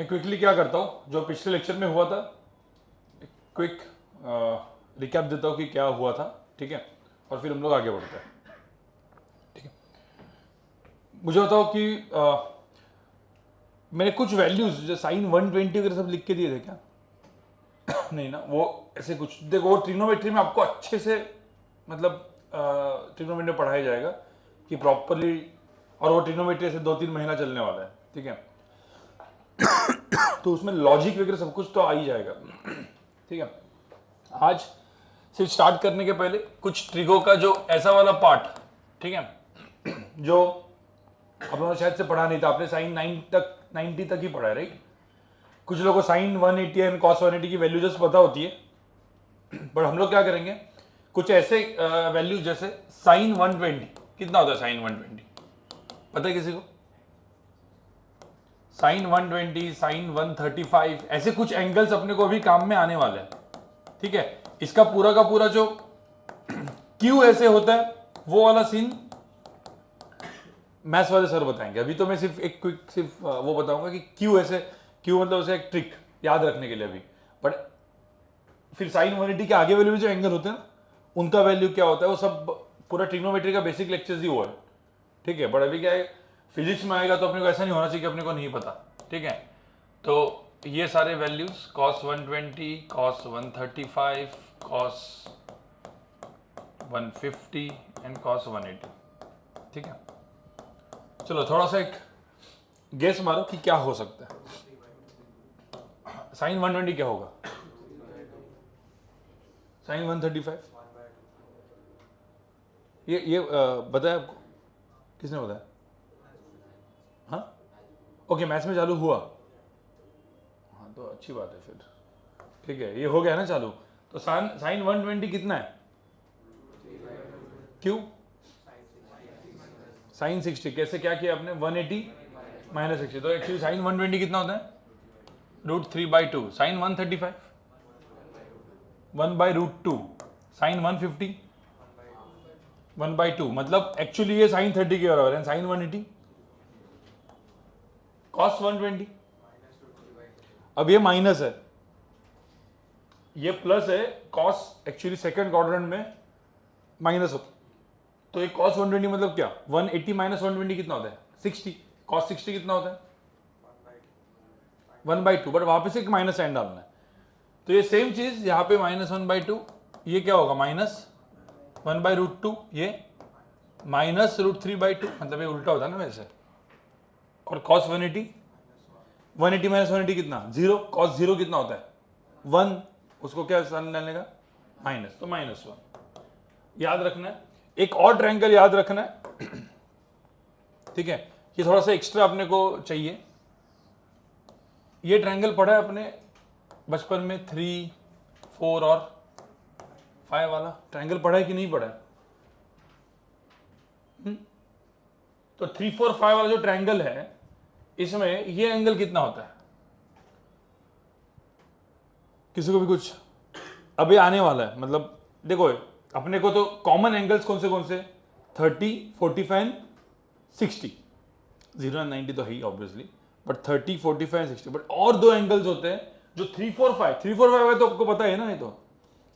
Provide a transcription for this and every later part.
मैं क्विकली क्या करता हूँ, जो पिछले लेक्चर में हुआ था क्विक रिकैप देता हूँ कि क्या हुआ था, ठीक है, और फिर हम लोग आगे बढ़ते हैं। ठीक है, मुझे बताओ कि मैंने कुछ वैल्यूज जो साइन 120 वगैरह सब लिख के दिए थे क्या? नहीं ना, वो ऐसे कुछ देखो, वो ट्रिग्नोमेट्री में आपको अच्छे से मतलब ट्रिग्नोमेट्री में पढ़ाया जाएगा कि प्रॉपरली, और वो ट्रिग्नोमेट्री से 2-3 महीना चलने वाला है, ठीक है। तो उसमें लॉजिक वगैरह सब कुछ तो आ ही जाएगा, ठीक है। आज सिर्फ स्टार्ट करने के पहले कुछ ट्रिगो का जो ऐसा वाला पार्ट, ठीक है, जो आप लोगों ने शायद से पढ़ा नहीं था, आपने साइन 90 तक ही पढ़ा है, राइट। कुछ लोगों को साइन 180 एंड कॉस 180 की वैल्यू जस्ट पता होती है, बट हम लोग क्या करेंगे, कुछ ऐसे वैल्यूज जैसे साइन 120 कितना होता है, साइन 120 पता है किसी को? साइन 120, साइन 135, ऐसे कुछ एंगल्स अपने को अभी काम में आने वाले हैं, ठीक है। इसका पूरा का पूरा जो क्यू ऐसे होता है वो वाला सीन मैथ्स वाले सर बताएंगे। अभी तो मैं सिर्फ एक क्विक सिर्फ वो बताऊंगा कि क्यू ऐसे, क्यू मतलब उसे एक ट्रिक याद रखने के लिए अभी, बट फिर साइन 180 के आगे वाले भी जो एंगल होते हैं ना, उनका वैल्यू क्या होता है, वो सब पूरा ट्रिग्नोमेट्री का बेसिक लेक्चर्स ही हुआ है, ठीक है। बट अभी क्या है, फिजिक्स में आएगा तो अपने को ऐसा नहीं होना चाहिए कि अपने को नहीं पता, ठीक है। तो ये सारे values cos 120, cos 135, cos 150 and cos 180, ठीक है। चलो थोड़ा सा एक गेस मारो कि क्या हो सकता है। साइन 120 क्या होगा? साइन 135 ये बताया आपको? किसने बताया? हाँ, ओके, मैथ्स में चालू हुआ, हाँ तो अच्छी बात है फिर, ठीक है, ये हो गया ना चालू। तो साइन 120 कितना है? क्यों? साइन 60 कैसे क्या किया आपने? 180 माइनस 60, तो एक्चुअली साइन 120 कितना होता है? √3/2। साइन 135 1/√2। साइन 150 1/2, मतलब एक्चुअली ये साइन 30 के बराबर है। साइन 180 cos 120, अब ये माइनस है, ये प्लस है, cos एक्चुअली सेकंड क्वाड्रेंट में माइनस होता, तो ये cos 120 मतलब क्या? 180 माइनस 120 कितना होता है? 60। cos 60 कितना होता है? 1/2, बट वहां पे से एक माइनस साइन डालना है। तो ये सेम चीज यहाँ पे -1/2, ये क्या होगा? -1/√2, ये -√3/2, मतलब ये उल्टा होता है ना वैसे। और cos 180 माइनस 180 कितना? 0। cos 0 कितना होता है? 1, उसको क्या साइन डालने का? माइनस, तो -1 याद रखना है। एक और ट्रायंगल याद रखना है, ठीक है, ये थोड़ा सा एक्स्ट्रा अपने को चाहिए। ये ट्रायंगल पढ़ा है अपने बचपन में, 3, 4 और 5 वाला ट्रायंगल पढ़ा है कि नहीं पढ़ा है? तो 3, 4, 5 वाला जो ट्रायंगल है, इसमें ये एंगल कितना होता है? किसी को भी कुछ अभी आने वाला है, मतलब देखो अपने को तो कॉमन एंगल्स कौन से 30, 45 एंड 60, 0 एंड 90 तो है ही ऑब्वियसली, बट 30, 45 एंड 60, बट और दो एंगल्स होते हैं जो 3, 4, 5 है, तो आपको पता है ना, ये तो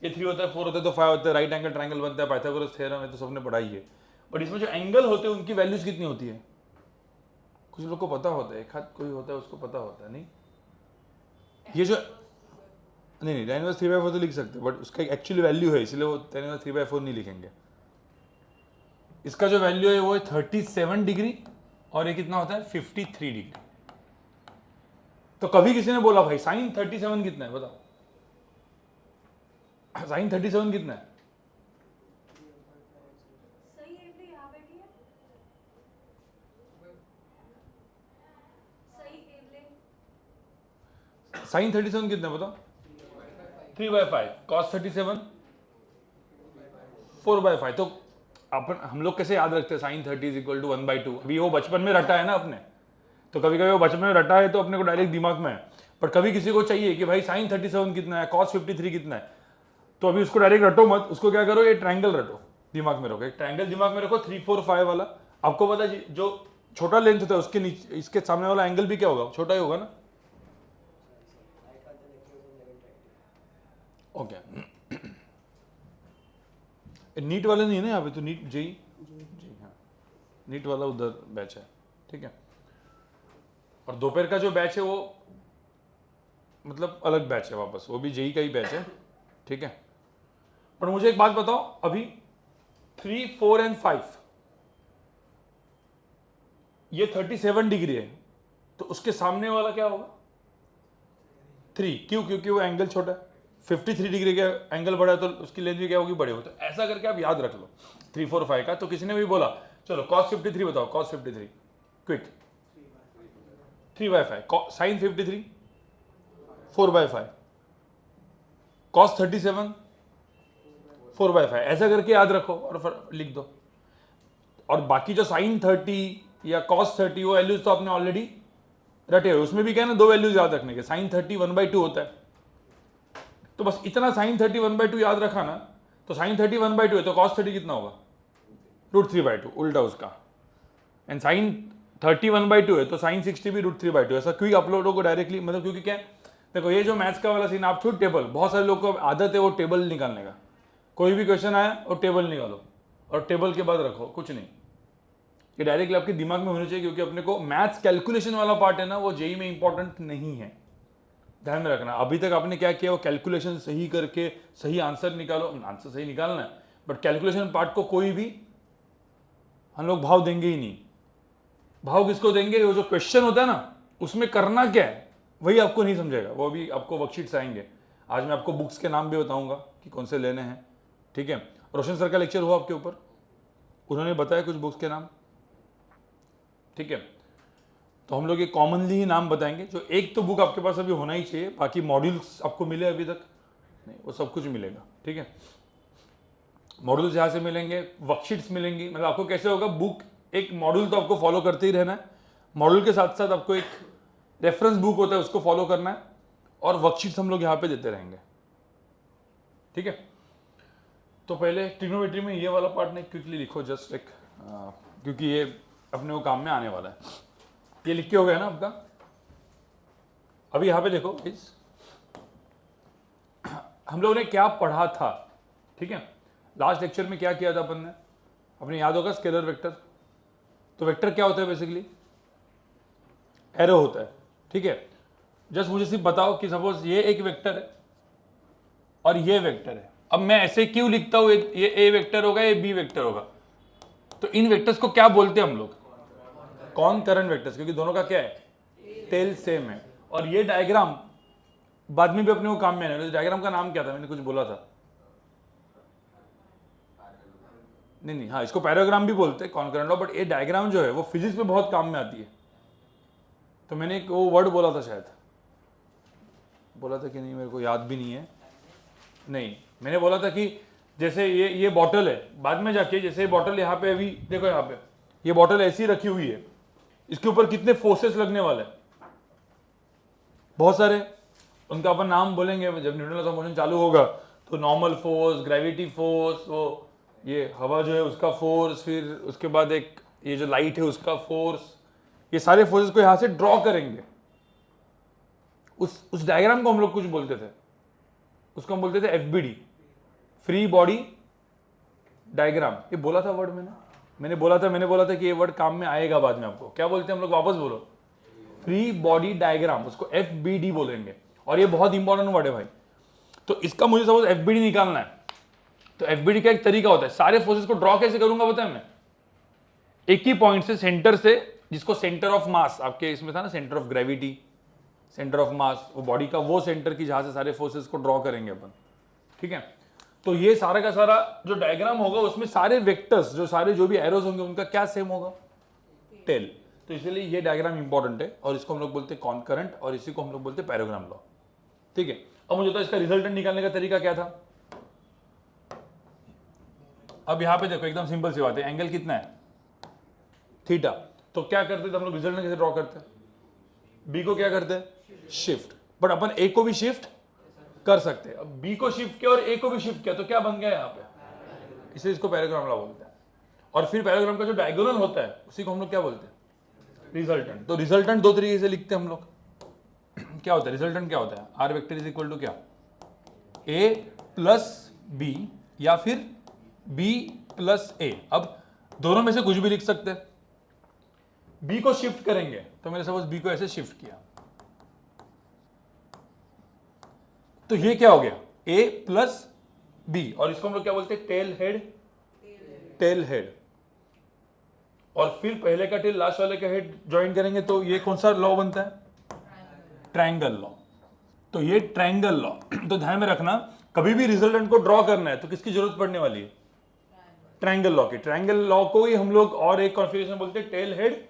ये 3 होता है, 4 होता है, तो 5 होता है, राइट एंगल ट्रायंगल बनता है, पाइथागोरस थ्योरम है, तो सबने पढ़ाई है। बट इसमें जो एंगल होते हैं उनकी वैल्यूज कितनी होती है? कुछ लोग को पता होता है, एक हाथ कोई होता है उसको पता होता है, नहीं ये जो नहीं tan इनवर्स 3/4 तो लिख सकते हैं, बट उसका एक्चुअली वैल्यू है, इसलिए वो tan इनवर्स 3/4 नहीं लिखेंगे। इसका जो वैल्यू है वो है 37 डिग्री, और ये कितना होता है? 53 डिग्री। तो कभी किसी ने बोला भाई साइन 37 कितना है, बताओ साइन 37 कितना है? साइन 37 कितना है बताओ? 3/5। cos 37 4/5। तो अपन हम लोग कैसे याद रखते हैं साइन 30 = 1/2? अभी वो बचपन में रटा है ना अपने, तो कभी कभी वो बचपन में रटा है तो अपने को डायरेक्ट दिमाग में है। पर कभी किसी को चाहिए कि भाई साइन 37 कितना है, cos 53 कितना है, तो अभी उसको डायरेक्ट रटो मत, उसको क्या करो, ये ट्रायंगल रटो, दिमाग में रखो, एक ट्रायंगल दिमाग में रखो 3, 4, 5 वाला। आपको पता है जो छोटा लेंथ होता है उसके नीचे, इसके सामने वाला एंगल भी क्या होगा? छोटा ही होगा ना, ओके, नीट वाले नहीं है ना यहाँ पे, तो नीट जेई जी, हाँ नीट वाला उधर बैच है, ठीक है। और दोपहर का जो बैच है वो मतलब अलग बैच है वापस, वो भी जेई का ही बैच है, ठीक है। पर मुझे एक बात बताओ, अभी 3, 4 एंड 5 ये 37 डिग्री है, तो उसके सामने वाला क्या होगा 3, क्यों? क्योंकि वो एंगल छोटा है। 53 डिग्री का एंगल बड़ा है तो उसकी लेंथ भी क्या होगी, बड़ी होगी। तो ऐसा करके आप याद रख लो 3, 4, 5 का। तो किसी ने भी बोला चलो cos 53 बताओ, cos 53 क्विक 3/5, sin 53 4/5, cos 37 4/5, ऐसा करके याद रखो और फिर लिख दो। और बाकी जो sin 30 या cos 30 वो वैल्यूज तो आपने ऑलरेडी रटे हुए, उसमें भी क्या है ना 2 वैल्यूज याद रखने के। sin 30 1/2 होता है, तो बस इतना sin 30 1/2 याद रखा ना, तो sin 30 1/2 है तो cos 30 कितना होगा √3/2, उल्टा उसका। एंड sin 30 1/2 है तो sin 60 भी √3/2। ऐसा क्यों आप लोगों को डायरेक्टली, मतलब क्योंकि क्या है, देखो ये जो मैथ्स का वाला सीन आप छोड़ टेबल, बहुत सारे लोग को आदत है वो टेबल निकालने का। कोई भी क्वेश्चन आया और टेबल निकालो और टेबल के बाद रखो, कुछ नहीं, ये डायरेक्टली आपके दिमाग में होनी चाहिए। क्योंकि अपने को मैथ्स कैलकुलेशन वाला पार्ट है ना, वो जेई में इंपॉर्टेंट नहीं है, ध्यान में रखना। अभी तक आपने क्या किया, वो कैलकुलेशन सही करके सही आंसर निकालो, आंसर सही निकालना है, बट कैलकुलेशन पार्ट को कोई भी हम लोग भाव देंगे ही नहीं। भाव किसको देंगे, वो जो क्वेश्चन होता है ना उसमें करना क्या है वही आपको नहीं समझेगा, वो भी आपको वर्कशीट्स आएंगे। आज मैं आपको बुक्स के नाम भी बताऊंगा कि कौन से लेने हैं, ठीक है। रोशन सर का लेक्चर हुआ आपके ऊपर, उन्होंने बताया कुछ बुक्स के नाम, ठीक है। तो हम लोग ये कॉमनली ही नाम बताएंगे। जो एक तो बुक आपके पास अभी होना ही चाहिए, बाकी मॉड्यूल्स आपको मिले अभी तक नहीं, वो सब कुछ मिलेगा, ठीक है। मॉड्यूल्स यहाँ से मिलेंगे, वर्कशीट्स मिलेंगी। मतलब आपको कैसे होगा, बुक एक मॉड्यूल तो आपको फॉलो करते ही रहना है, मॉड्यूल के साथ साथ आपको एक रेफरेंस बुक होता है उसको फॉलो करना है, और वर्कशीट्स हम लोग यहाँ पे देते रहेंगे, ठीक है। तो पहले ट्रिग्नोमेट्री में ये वाला पार्ट नहीं, क्विकली लिखो जस्ट एक, क्योंकि ये अपने को काम में आने वाला है। ये लिख के हो गया ना आपका। अभी यहाँ पे देखो प्लीज, हम लोगों ने क्या पढ़ा था, ठीक है। लास्ट लेक्चर में क्या किया था अपन ने, अपने याद होगा स्केलर वेक्टर। तो वेक्टर क्या होता है, बेसिकली एरो होता है, ठीक है। जस्ट मुझे सिर्फ बताओ कि सपोज ये एक वेक्टर है और ये वेक्टर है। अब मैं ऐसे क्यों लिखता हूं, ये ए वेक्टर होगा, ये बी वेक्टर होगा। तो इन वेक्टर्स को क्या बोलते हैं हम लोग, कॉनकरेंट वेक्टर्स, क्योंकि दोनों का क्या है, टेल सेम है। और ये डायग्राम बाद में भी अपने को काम में आने, डायग्राम का नाम क्या था, मैंने कुछ बोला था, नहीं, हाँ इसको पैराग्राम भी बोलते हैं, कॉनकरेंट लॉ। बट ये डायग्राम जो है वो फिजिक्स में बहुत काम में आती है। तो मैंने एक वो वर्ड बोला था, शायद बोला था कि नहीं, मेरे को याद भी नहीं है। नहीं, मैंने बोला था कि जैसे ये बॉटल है, बाद में जाके जैसे बॉटल यहाँ पे अभी देखो, यहाँ पे ये बॉटल ऐसी रखी हुई है, इसके ऊपर कितने फोर्सेस लगने वाले हैं, बहुत सारे। उनका अपन नाम बोलेंगे जब न्यूटन लॉ ऑफ मोशन चालू होगा। तो नॉर्मल फोर्स, ग्रेविटी फोर्स, वो ये हवा जो है उसका फोर्स, फिर उसके बाद एक ये जो लाइट है उसका फोर्स, ये सारे फोर्सेस को यहाँ से ड्रॉ करेंगे। उस डायग्राम को हम लोग कुछ बोलते थे, उसको हम बोलते थे एफबीडी, फ्री बॉडी डायग्राम। ये बोला था वर्ड मैंने बोला था कि ये वर्ड काम में आएगा बाद में। आपको क्या बोलते हैं हम लोग, वापस बोलो, फ्री बॉडी डायग्राम, उसको एफबीडी बोलेंगे। और ये बहुत इंपॉर्टेंट वर्ड है भाई। तो इसका मुझे सपोज एफबीडी निकालना है, तो एफबीडी का एक तरीका होता है, सारे फोर्सेस को ड्रॉ कैसे करूंगा बताया मैं, एक ही पॉइंट से, सेंटर से, जिसको सेंटर ऑफ मास आपके इसमें था ना, centre of gravity, centre of mass, वो बॉडी का वो सेंटर की जहां से सारे फोर्सेस को ड्रॉ करेंगे अपन, ठीक है। तो ये सारा का सारा जो डायग्राम होगा उसमें सारे वेक्टर्स, जो भी एरोज होंगे उनका क्या सेम होगा, टेल। तो इसलिए ये डायग्राम इंपॉर्टेंट है, और इसको हम लोग बोलते हैं कॉनकरेंट, और इसी को हम लोग बोलते हैं पैराग्राम लॉ, ठीक है। अब मुझे तो इसका रिजल्टेंट निकालने का तरीका क्या था। अब यहाँ पे देखो, एकदम सिंपल सी बात है, एंगल कितना है, थीटा। तो क्या करते थे हम लोग, रिजल्टेंट कैसे ड्रॉ करते हैं, बी को क्या करते हैं, शिफ्ट। बट अपन ए को भी शिफ्ट कर सकते हैं। अब बी को शिफ्ट किया और ए को भी शिफ्ट किया, तो क्या बन गया यहाँ पे, इसलिए इसको पैराग्राम लॉ बोलते हैं। और फिर पैराग्राम का जो डायगोनल होता है उसी को हम लोग क्या बोलते हैं, रिजल्टेंट। तो रिजल्टेंट दो तरीके से लिखते हैं हम लोग। क्या होता है रिजल्टेंट, क्या होता है, are vector is equal to क्या, a प्लस बी या फिर b प्लस ए। अब दोनों में से कुछ भी लिख सकते हैं। b को शिफ्ट करेंगे तो मैंने सपोज b को ऐसे शिफ्ट किया तो ये क्या हो गया a प्लस बी, और इसको हम लोग क्या बोलते हैं, टेल हेड। टेल हेड, और फिर पहले का टेल लास्ट वाले का हेड ज्वाइन करेंगे तो ये कौन सा लॉ बनता है, ट्रायंगल लॉ। तो ये ट्रायंगल लॉ तो ध्यान में रखना, कभी भी रिजल्टेंट को ड्रॉ करना है तो किसकी जरूरत पड़ने वाली है, ट्रायंगल लॉ की। ट्रायंगल लॉ को ही हम लोग और एक कॉन्फ़िगरेशन बोलते हैं टेल हेड।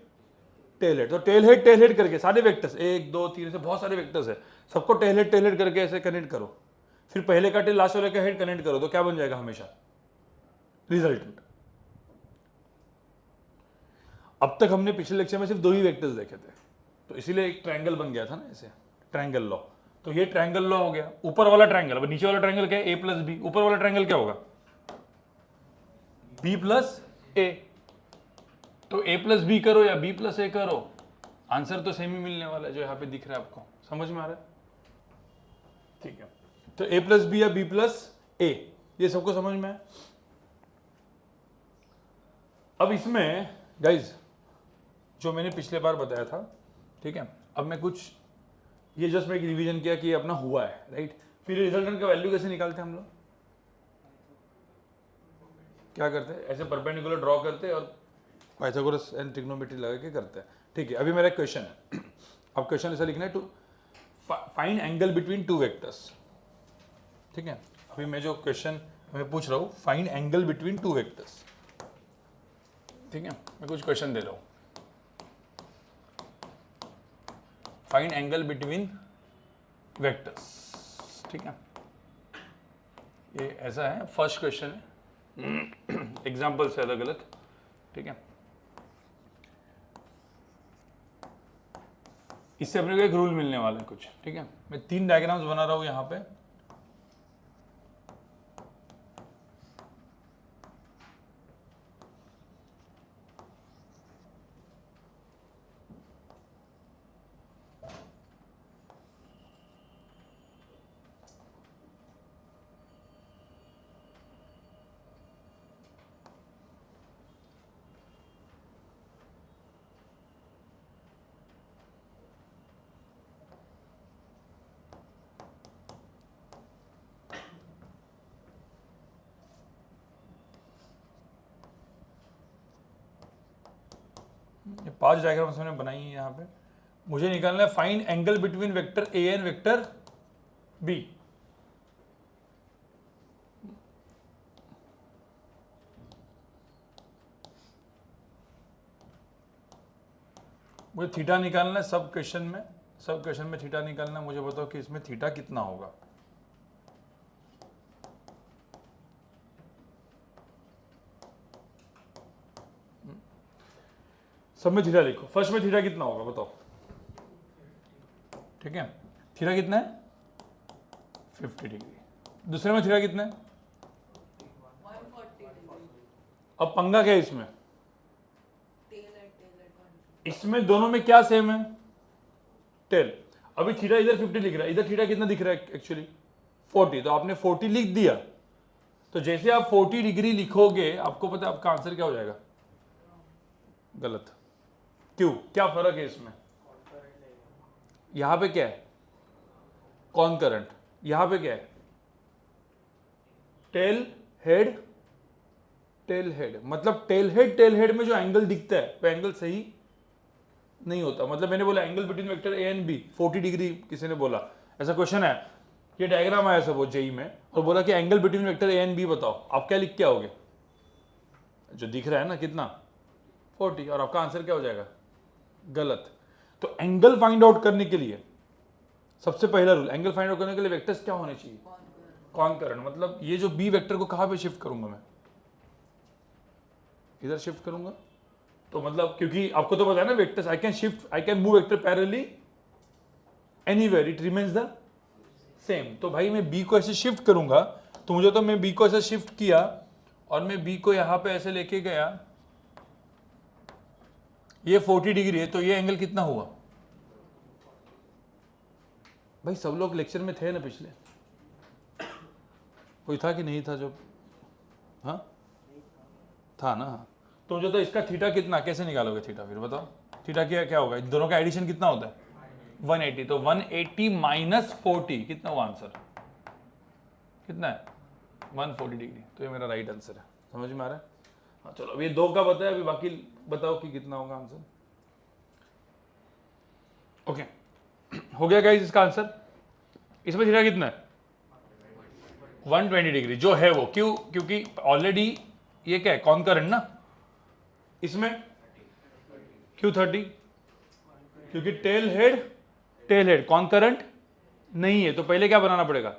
टेल हेड, तो टेल हेड करके सारे वेक्टर्स 1 2 3 से बहुत सारे वेक्टर्स है, सबको टेल हेड करके ऐसे कनेक्ट करो, फिर पहले का टेल लास्ट वाले का हेड कनेक्ट करो तो क्या बन जाएगा हमेशा, रिजल्टेंट। अब तक हमने पिछले लेक्चर में सिर्फ 2 ही वेक्टर्स देखे थे, तो इसीलिए एक ट्रायंगल बन गया था ना ऐसे, ट्रायंगल लॉ। तो ये ट्रायंगल लॉ हो गया, ऊपर वाला ट्रायंगल। अब नीचे वाला ट्रायंगल क्या है, ए प्लस बी। ऊपर वाला ट्रायंगल क्या होगा, बी प्लस ए। तो ए प्लस बी करो या बी प्लस ए करो, आंसर तो सेम ही मिलने वाला है जो यहां पे दिख रहा है आपको। समझ में आ रहा है, ठीक है। तो ए प्लस बी या बी प्लस ए, ये सबको समझ में है। अब इसमें गाइज जो मैंने पिछले बार बताया था, ठीक है, अब मैं कुछ ये जस्ट मैं एक रिवीजन किया कि ये अपना हुआ है, राइट। फिर रिजल्टेंट का वैल्यू कैसे निकालते हैं हम लोग, क्या करते हैं, ऐसे परपेंडिकुलर ड्रॉ करते हैं और पाइथागोरस एंड ट्रिग्नोमेट्री लगा के करते हैं, ठीक है। अभी मेरा एक क्वेश्चन है, अब क्वेश्चन ऐसा लिखना है, to find angle between 2 vectors, ठीक है। अभी मैं जो क्वेश्चन मैं पूछ रहा हूँ, फाइंड एंगल बिटवीन 2 वेक्टर्स, ठीक है। मैं कुछ क्वेश्चन दे रहा हूँ, फाइंड एंगल बिटवीन वेक्टर्स, ठीक है। ये ऐसा है, फर्स्ट क्वेश्चन है, एग्जाम्पल्स है अलग अलग, ठीक है। इससे अपने को एक रूल मिलने वाला है कुछ, ठीक है। मैं 3 डायग्राम्स बना रहा हूं यहां पे, ये 5 डायग्राम्स मैंने बनाई है यहाँ पे। मुझे निकालना है find angle between vector A and vector B. मुझे थीटा निकालना है सब क्वेश्चन में थीटा निकालना है। मुझे बताओ कि इसमें थीटा कितना होगा। सब में थीटा लिखो। फर्स्ट में थीटा कितना होगा बताओ, ठीक है। थीटा कितना है 50 डिग्री। दूसरे में थीटा कितना है 140। अब पंगा क्या है इसमें दोनों में क्या सेम है, टेल। अभी थीटा इधर 50 लिख रहा है, इधर थीटा कितना दिख रहा है एक्चुअली 40। तो आपने 40 लिख दिया, तो जैसे आप 40 डिग्री लिखोगे आपको पता है आपका आंसर क्या हो जाएगा, गलत। क्यों, क्या फर्क है इसमें, यहां पे क्या है कौन करंट, यहां पे क्या है टेल हेड। टेल हेड मतलब टेल हेड में जो एंगल दिखता है वो एंगल सही नहीं होता। मतलब मैंने बोला angle between vector A and B 40 degree, किसी ने बोला, ऐसा क्वेश्चन है, ये डायग्राम आया सब वो जेई में, और बोला कि angle between vector A and B बताओ, आप क्या लिख के आओगे, जो दिख रहा है ना कितना 40, और आपका आंसर क्या हो जाएगा गलत। तो एंगल फाइंड आउट करने के लिए सबसे पहला रूल, एंगल फाइंड आउट करने के लिए वेक्टर्स क्या होने चाहिए, कॉन्करेंट। मतलब ये जो बी वेक्टर को कहां पे शिफ्ट करूंगा मैं, इधर शिफ्ट करूंगा। तो मतलब क्योंकि आपको तो पता है ना vectors, I can move vector parallelly anywhere, it remains the same. तो भाई मैं बी को ऐसे शिफ्ट करूंगा, तो मुझे तो मैं बी को ऐसे शिफ्ट किया और मैं बी को यहां पे ऐसे लेके गया, ये 40 डिग्री है, तो ये एंगल कितना हुआ भाई, सब लोग लेक्चर में थे ना पिछले, कोई था कि नहीं था जो, हाँ था ना। तो जो, तो इसका थीटा कितना, कैसे निकालोगे थीटा, फिर बताओ थीटा क्या क्या होगा, इन दोनों का एडिशन कितना होता है 180, तो 180 माइनस 40 कितना हुआ आंसर, कितना है 140 डिग्री। तो ये मेरा राइट आंसर है, समझ में आ रहा है। हाँ चलो, अब ये 2 का बताया, अभी बाकी बताओ कि कितना होगा आंसर। ओके हो गया गाइस इसका आंसर। इसमें थीटा कितना है 120 डिग्री जो है वो, क्यों, क्योंकि ऑलरेडी ये क्या है कॉन्करेंट ना, इसमें क्यों 30, क्योंकि टेल हेड कॉन्करेंट नहीं है, तो पहले क्या बनाना पड़ेगा,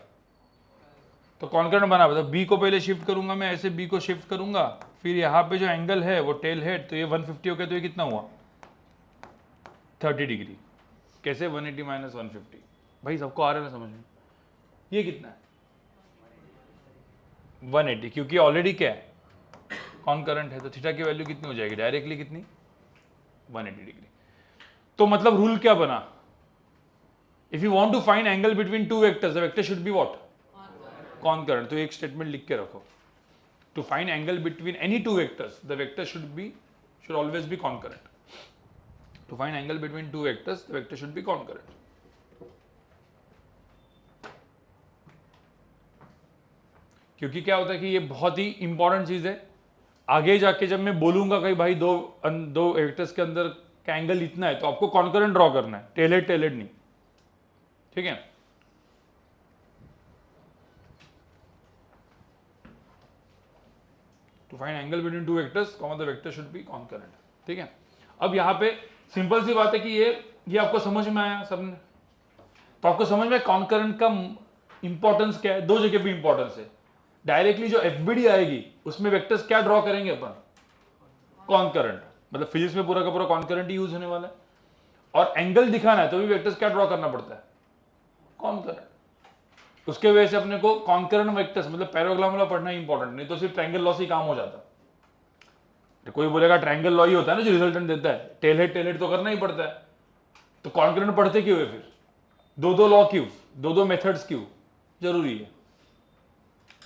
तो कॉन्करेंट बनाना पड़ेगा। बी को पहले शिफ्ट करूंगा मैं, ऐसे बी को शिफ्ट करूंगा, फिर यहाँ पे जो एंगल है वो टेल हेड, तो ये 150 हो गया, तो ये कितना हुआ 30 डिग्री। कैसे 180 माइनस 150, भाई सबको आ रहा है ना समझ में, ये कितना है 180, क्योंकि ऑलरेडी क्या है कॉन्करेंट है, तो थीटा की वैल्यू कितनी हो जाएगी डायरेक्टली, कितनी 180 डिग्री। तो मतलब रूल क्या बना, if you want to find angle between two vectors the vector should be what concurrent. तो एक स्टेटमेंट लिख के रखो, to find angle between any two vectors the vector should always be concurrent. To find angle between two vectors the vector should be concurrent. क्योंकि क्या होता है कि ये बहुत ही इंपॉर्टेंट चीज है, आगे जाके जब मैं बोलूंगा कि भाई दो वेक्टर्स के अंदर का एंगल इतना है, तो आपको कॉन्करेंट ड्रॉ करना है, टेल हेड नहीं, ठीक है। To find angle between two vectors the vector should be concurrent, ठीक है। अब यहां पे सिंपल सी बात है कि ये आपको समझ में आया सबने, तो आपको समझ में कॉन्करेंट का इंपॉर्टेंस क्या है, 2 जगह पे इंपॉर्टेंस है। डायरेक्टली जो एफबीडी आएगी उसमें वेक्टर्स क्या ड्रॉ करेंगे अपन कॉन्करेंट, मतलब फिजिक्स में पूरा का पूरा कॉन्करेंट ही यूज होने वाला है। और एंगल दिखाना है तो भी वेक्टर्स क्या ड्रॉ करना पड़ता है कॉन्करेंट। उसके वजह से अपने को कॉन्करेंट वेक्टर्स मतलब पैराग्राम लॉ पढ़ना इंपॉर्टेंट, नहीं तो सिर्फ ट्रायंगल लॉ से ही काम हो जाता। तो कोई बोलेगा ट्रायंगल लॉ ही होता है ना जो रिजल्टेंट देता है, टेल हेड तो करना ही पड़ता है, तो कॉन्करेंट पढ़ते क्यों है फिर, 2 लॉ क्यों, 2 मेथड्स क्यों जरूरी है,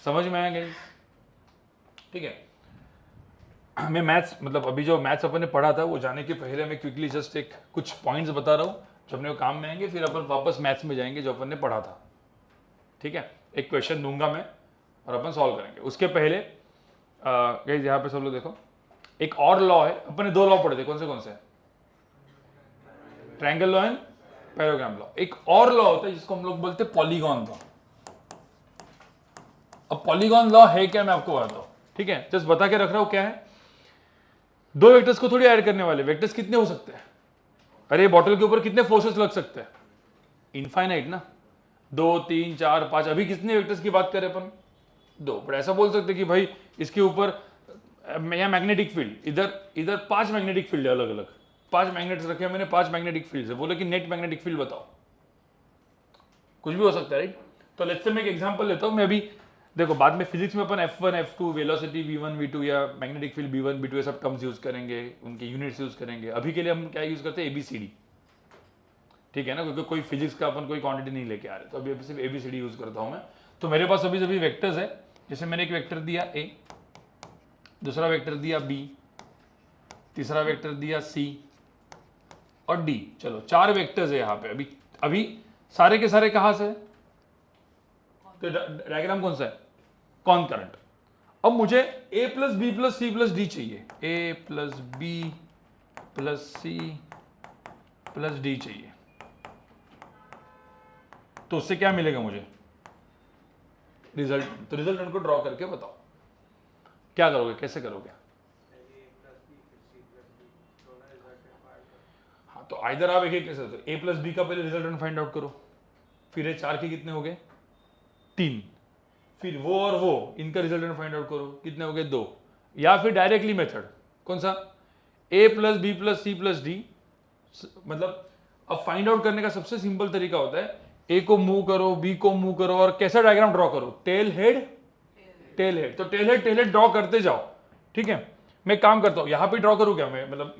समझ में आया गाइस, ठीक है। मैं मैथ्स मतलब अभी जो मैथ्स अपन ने पढ़ा था वो जाने के पहले मैं क्विकली जस्ट एक कुछ पॉइंट्स बता रहा हूँ जो अपने को काम में आएंगे, फिर अपन वापस मैथ्स में जाएंगे जो अपन ने पढ़ा था, ठीक है। एक क्वेश्चन दूंगा मैं और अपन सॉल्व करेंगे। उसके पहले गाइस यहाँ पे सब लोग देखो, एक और लॉ है, अपन ने 2 लॉ पढ़े थे, कौन से ट्रायंगल लॉ एंड पैराग्राम लॉ। एक और लॉ होता है जिसको हम लोग बोलते हैं पॉलीगॉन लॉ। अब पॉलीगॉन लॉ है क्या मैं आपको बताता हूं, ठीक है, जस्ट बता के रख रहा हूं क्या है। 2 वेक्टर्स को थोड़ी ऐड करने वाले, वेक्टर्स कितने हो सकते हैं, अरे बॉटल के ऊपर कितने फोर्सेस लग सकते हैं, इनफाइनाइट ना, 2 3 4 5। अभी कितने वेक्टर्स की बात करें अपन 2, पर ऐसा बोल सकते कि भाई इसके ऊपर यहाँ मैग्नेटिक फील्ड, इधर 5 मैग्नेटिक फील्ड है, अलग अलग 5 मैग्नेट्स रखे मैंने, 5 मैग्नेटिक फील्ड है, बोले कि नेट मैग्नेटिक फील्ड बताओ, कुछ भी हो सकता है राइट। तो लेट्स से मैं एक एग्जांपल लेता हूं, मैं अभी देखो बाद में फिजिक्स में अपन F1 F2 velocity V1 V2 या मैग्नेटिक फील्ड B1 B2 ये सब टर्म्स यूज करेंगे, उनके यूनिट्स यूज करेंगे। अभी के लिए हम क्या यूज करते हैं ABCD, ठीक है ना, क्योंकि कोई फिजिक्स का अपन कोई क्वांटिटी नहीं लेके आ रहे, तो अभी सिर्फ ABCD यूज करता हूं मैं। तो मेरे पास अभी सभी वेक्टर्स है, जैसे मैंने एक वेक्टर दिया A, दूसरा वेक्टर दिया B, तीसरा वेक्टर दिया C और D। चलो 4 वेक्टर्स है यहाँ पे। अभी सारे के सारे कहां से, तो डायग्राम कौन सा है कॉन्करेंट। अब मुझे A plus B plus C plus D चाहिए, A plus B plus C plus D चाहिए, तो उससे क्या मिलेगा मुझे रिजल्ट। तो रिजल्ट को ड्रॉ करके बताओ क्या करोगे, कैसे करोगे। हाँ तो आइदर आप एक कैसे होते, A प्लस B का पहले रिजल्ट फाइंड आउट करो, फिर ये 4 के कितने हो गए 3, फिर वो और वो इनका रिजल्टेंट फाइंड आउट करो, कितने हो गए 2। या फिर डायरेक्टली मेथड कौन सा, A plus B plus C plus D। मतलब अब फाइंड आउट करने का सबसे सिंपल तरीका होता है A को मूव करो, B को मूव करो और कैसा डायग्राम ड्रॉ करो, टेल हेड। तो टेल हेड ड्रॉ करते जाओ, ठीक है। मैं काम करता हूँ, यहाँ पे ड्रॉ करूँ क्या मैं, मतलब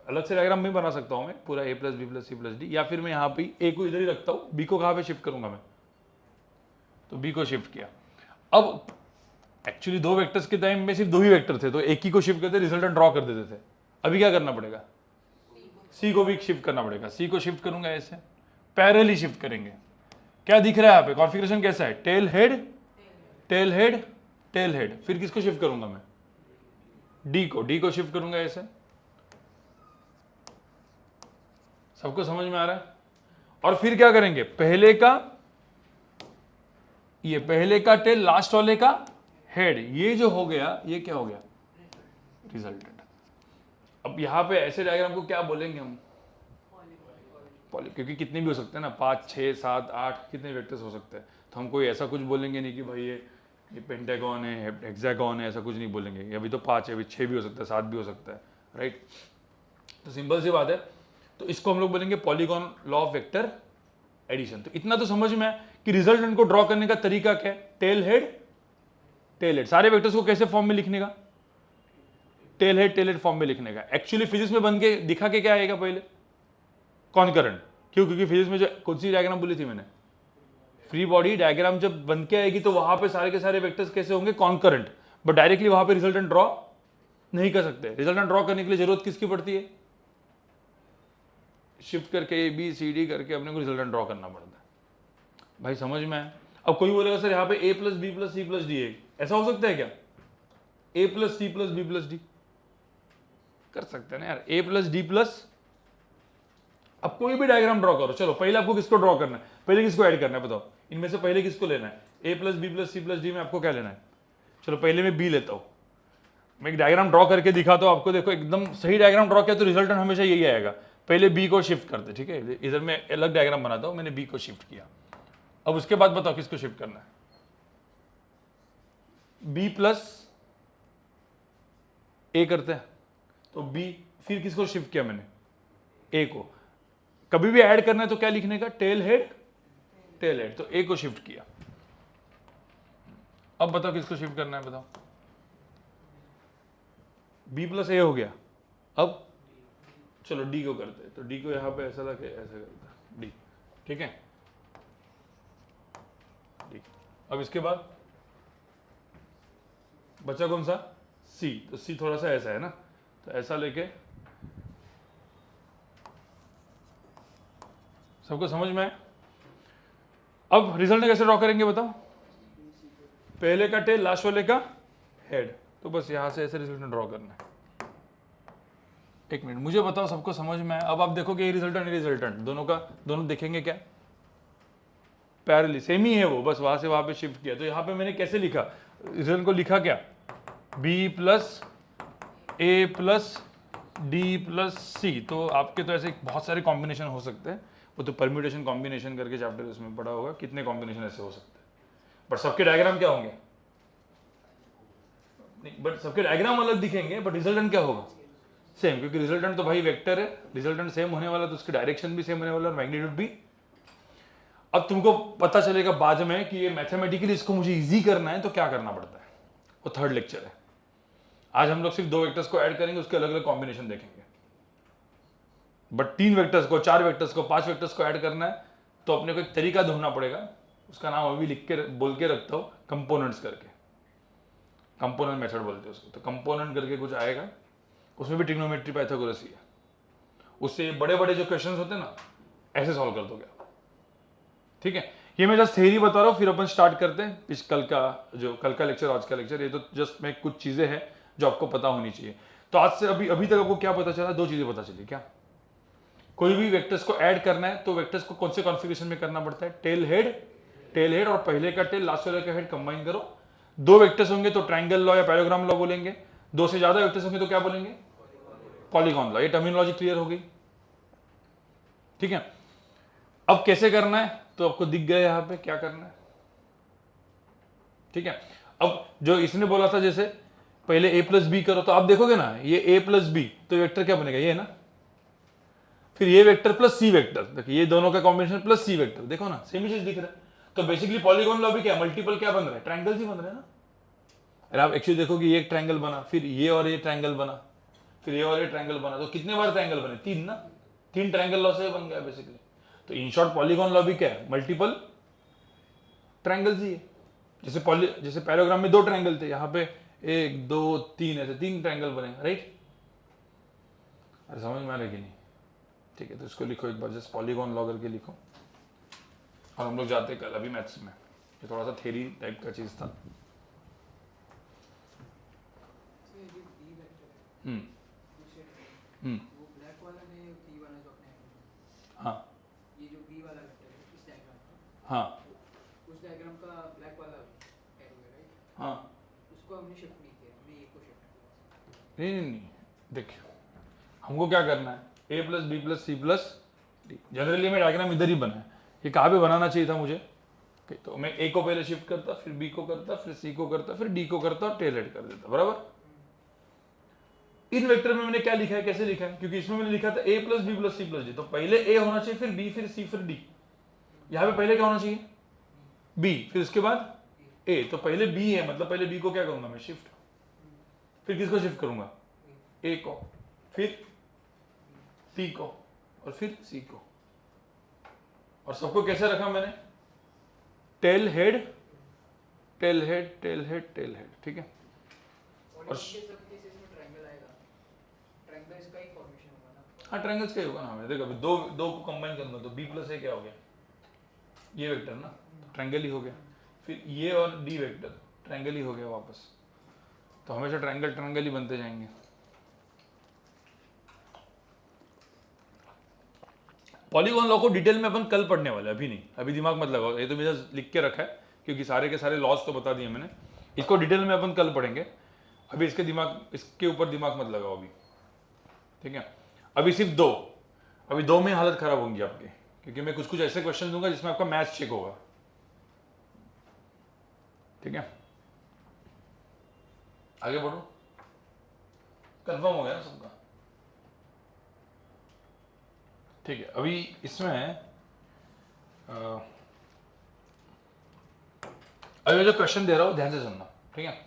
अलग से डायग्राम में बना सकता हूँ मैं पूरा A plus B plus C plus D, या फिर मैं यहाँ पे A को इधर ही रखता हूँ, B को कहाँ पे शिफ्ट करूंगा मैं, तो B को शिफ्ट किया। अब एक्चुअली दो वेक्टर्स के टाइम में सिर्फ दो ही वेक्टर थे, तो एक ही को शिफ्ट करते रिजल्टेंट ड्रॉ कर देते थे। अभी क्या करना पड़ेगा, सी को भी शिफ्ट करना पड़ेगा। सी को शिफ्ट करूंगा ऐसे, पैरेलली शिफ्ट करेंगे। क्या दिख रहा है यहाँ पे, कॉन्फ़िगरेशन कैसा है, tail head tail head tail head. फिर किसको शिफ्ट करूंगा मैं, डी को शिफ्ट करूंगा ऐसे। सबको समझ में आ रहा है? और फिर क्या करेंगे, पहले का टेल, लास्ट वाले का हेड, ये जो हो गया ये क्या हो गया, रिजल्टेंट। अब यहां पे ऐसे डायग्राम को क्या बोलेंगे हम, पॉली, क्योंकि कितने भी हो सकते हैं ना, 5 6 7 8 कितने वेक्टर्स हो सकते हैं। तो हम कोई ऐसा कुछ बोलेंगे नहीं कि भाई ये पेंटागन है, हेक्सागन है, ऐसा कुछ नहीं बोलेंगे। अभी तो 5 है, अभी 6 भी हो सकता है, 7 भी हो सकता है, राइट। तो सिंपल सी बात है, तो इसको हम लोग बोलेंगे polygon law of vector addition. तो इतना तो समझ में है कि रिजल्टेंट को ड्रॉ करने का तरीका क्या है, टेल हेड। सारे वेक्टर्स को कैसे फॉर्म में लिखने का, टेल हेड फॉर्म में लिखने का। एक्चुअली फिजिक्स में बन के दिखा के क्या आएगा पहले, कॉन्करेंट। क्यों, क्योंकि फिजिक्स में जो कौन सी डायग्राम बोली थी मैंने, फ्री बॉडी डायग्राम जब बन के आएगी तो वहां पे सारे के सारे वेक्टर्स कैसे होंगे, कॉन्करेंट। बट डायरेक्टली वहां पे रिजल्टेंट ड्रॉ नहीं कर सकते। रिजल्टेंट ड्रॉ करने के लिए जरूरत किसकी पड़ती है, शिफ्ट करके ABCD करके अपने को रिजल्टेंट ड्रॉ करना पड़ता है। भाई समझ में आया? अब कोई बोलेगा सर यहाँ पे A + B + C + D है, ऐसा हो सकता है क्या, A + C + B + D कर सकते हैं ना यार, A + D +। अब कोई भी डायग्राम ड्रॉ करो, चलो पहले आपको किसको ड्रॉ करना है, पहले किसको ऐड करना है बताओ, इनमें से पहले किसको लेना है, A + B + C + D में आपको क्या लेना है। चलो पहले मैं B लेता हूं, मैं एक डायग्राम ड्रॉ करके दिखाता हूं आपको। देखो एकदम सही डायग्राम ड्रॉ किया तो रिजल्टेंट हमेशा यही आएगा। पहले B को शिफ्ट करते, ठीक है, इधर मैं अलग डायग्राम बनाता हूं, मैंने B को शिफ्ट किया। अब उसके बाद बताओ किसको शिफ्ट करना है, B + A करते हैं तो B, फिर किसको शिफ्ट किया मैंने, A को। कभी भी ऐड करना है तो क्या लिखने का, टेल हेड, तो A को शिफ्ट किया। अब बताओ किसको शिफ्ट करना है, बताओ, B + A हो गया। अब चलो D को करते हैं, तो D को यहां पे ऐसा रखे, ऐसा करते हैं D, ठीक है D। अब इसके बाद बचा कौन सा, C। तो C थोड़ा सा ऐसा है ना, तो ऐसा लेके, सबको समझ में आए? अब रिजल्ट कैसे ड्रॉ करेंगे बताओ, पहले का टेल, लास्ट वाले का हेड। तो बस यहां से ऐसे रिजल्ट ड्रॉ करना है। एक मिनट, मुझे बताओ सबको समझ में आए? अब आप देखोगे ये रिजल्टेंट दोनों देखेंगे क्या, पैरेलली सेम ही है वो, बस वहां से वहां पे शिफ्ट किया। तो यहां पे मैंने कैसे लिखा, रिजल्ट को लिखा क्या, B + A + D + C। तो आपके तो ऐसे बहुत सारे कॉम्बिनेशन हो सकते हैं, वो तो परम्यूटेशन कॉम्बिनेशन करके चैप्टर उसमें पढ़ा होगा, कितने कॉम्बिनेशन ऐसे हो सकते हैं। बट सबके डायग्राम क्या होंगे, नहीं, बट सबके डायग्राम अलग दिखेंगे, बट रिजल्टेंट क्या होगा, सेम। क्योंकि रिजल्टेंट तो भाई वेक्टर है, रिजल्टेंट सेम होने वाला, तो उसकी डायरेक्शन भी सेम होने वाला और मैग्नीट्यूड भी। अब तुमको पता चलेगा बाद में कि ये मैथमेटिकली इसको मुझे इजी करना है तो क्या करना पड़ता है, वो थर्ड लेक्चर है। आज हम लोग सिर्फ 2 वेक्टर्स को ऐड करेंगे, उसके अलग अलग कॉम्बिनेशन देखेंगे। बट 3 वेक्टर्स को, 4 वेक्टर्स को, 5 वेक्टर्स को ऐड करना है तो अपने को एक तरीका ढूंढना पड़ेगा, उसका नाम अभी लिख के बोल के रखता हूं, कंपोनेंट्स करके, कंपोनेंट मेथड बोलते हैं उसको। तो कंपोनेंट करके कुछ आएगा, उसमें भी ट्रिग्नोमेट्री पाइथागोरस ही है। उससे बड़े बड़े जो क्वेश्चंस होते हैं ना, ऐसे सॉल्व कर दोगे आप, ठीक है। ये मैं जस्ट थ्योरी बता रहा हूँ, फिर अपन स्टार्ट करते हैं कल का लेक्चर, आज का लेक्चर। ये तो जस्ट मैं कुछ चीजें हैं जो आपको पता होनी चाहिए। तो आज से अभी तक आपको क्या पता चला, 2 चीजें पता चली। क्या, कोई भी वेक्टर्स को ऐड करना है तो वेक्टर्स को कौन से कॉन्फ़िगरेशन में करना पड़ता है, टेल हेड और पहले का टेल, लास्ट वाले का हेड कंबाइन करो। 2 वेक्टर्स होंगे तो ट्रायंगल लॉ या पैराग्राम लॉ बोलेंगे, 2 से ज्यादा वेक्टर्स होंगे तो क्या बोलेंगे, पॉलीगॉन लॉ। ये टर्मिनोलॉजी क्लियर हो गई, ठीक है। अब कैसे करना है तो आपको दिख गया यहां पे क्या करना है, ठीक है। अब जो इसने बोला था जैसे पहले A + B करो, तो आप देखोगे ना ये A + B, तो वेक्टर क्या बनेगा, ये है ना। फिर ये वेक्टर प्लस C वेक्टर, देखिए ये दोनों का कॉम्बिनेशन प्लस C वेक्टर, देखो ना सेम ही चीज दिख रहा है। तो बेसिकली पॉलीगॉन लॉ भी क्या, मल्टीपल क्या बन रहा है, ट्रायंगल्स ही बन रहे हैं ना। अरे आप एक्चुअली देखोगे ये एक ट्रायंगल बना, फिर ये और ये ट्रायंगल बना, फिर ये और ये ट्रायंगल बना, तो कितने बार ट्रायंगल बने, 3 ना, 3 ट्रायंगल लॉ से बन गया बेसिकली। तो इन शॉर्ट पॉलीगॉन लॉ भी क्या है, मल्टीपल ट्रायंगल्स ही है। जैसे पैराग्राम में 2 ट्रायंगल थे, यहाँ पे 1 2 3 ऐसे 3 ट्रायंगल बने, राइट? अरे समझ में आ रहा है कि नहीं? ठीक है, तो इसको लिखो एक बार, जस्ट पॉलीगॉन लॉ करके लिखो। और हम लोग जाते कल अभी मैथ्स में, ये थोड़ा सा थ्योरी टाइप का चीज था। हाँ ये जो बी वाला वेक्टर है इस डायग्राम का, हाँ उस डायग्राम का ब्लैक वाला एरो है, राइट? हाँ, उसको हमने शिफ्ट नहीं किया, हमने ए को शिफ्ट किया। नहीं, देखिए हमको क्या करना है, a plus B plus C plus D. Generally मैं डायग्राम इधर ही बना है, ये कहाँ पे बनाना चाहिए था मुझे? तो मैं a को पहले शिफ्ट करता, फिर b को करता, फिर c को करता, फिर d को करता और टेल हेड कर देता, बराबर? इन वेक्टर में मैंने क्या लिखा है, कैसे लिखा है? क्योंकि इसमें मैंने लिखा था a plus B plus C plus D, तो पहले a होना चाहिए, फिर b, फिर c, फिर d। यहाँ पे पहले क्या होना चाहिए? b, फिर उसके बाद a। तो पहले b है, मतलब पहले b को क्या करूंगा मैं? शिफ्ट। फिर किसको शिफ्ट करूंगा? a को, फिर b को, और फिर c को। और सबको कैसे रखा मैंने? Tail head tail head tail head tail head, ठीक है? और ये सब केसेस में ट्रायंगल आएगा, ट्रायंगल इसका ही फॉर्मेशन होगा ना? हाँ, ट्रायंगल्स का ही होगा ना हमें। देखो अभी दो को कंबाइन करूंगा तो b प्लस a क्या हो गया? ये वेक्टर ना, ट्रायंगल ही हो गया। फिर ये और d वेक्टर ट्रायंगल ही हो गया वापस। तो हमेशा ट्रायंगल ट्रायंगल ही बनते जाएंगे। पॉलीगॉन लॉ को डिटेल में अपन कल पढ़ने वाले, अभी नहीं, अभी दिमाग मत लगाओ, ये तो मेरा लिख के रखा है क्योंकि सारे के सारे लॉज तो बता दिए मैंने। इसको डिटेल में अपन कल पढ़ेंगे, अभी इसके ऊपर दिमाग मत लगाओ अभी, ठीक है? अभी सिर्फ अभी दो में हालत खराब होंगी आपकी, क्योंकि मैं कुछ ऐसे क्वेश्चन दूंगा जिसमें आपका मैथ्स चेक होगा, ठीक है? आगे बढ़ो, कंफर्म हो गया ना सबका? ठीक है, अभी इसमें अभी जो क्वेश्चन दे रहा हूं ध्यान से सुनना, ठीक है?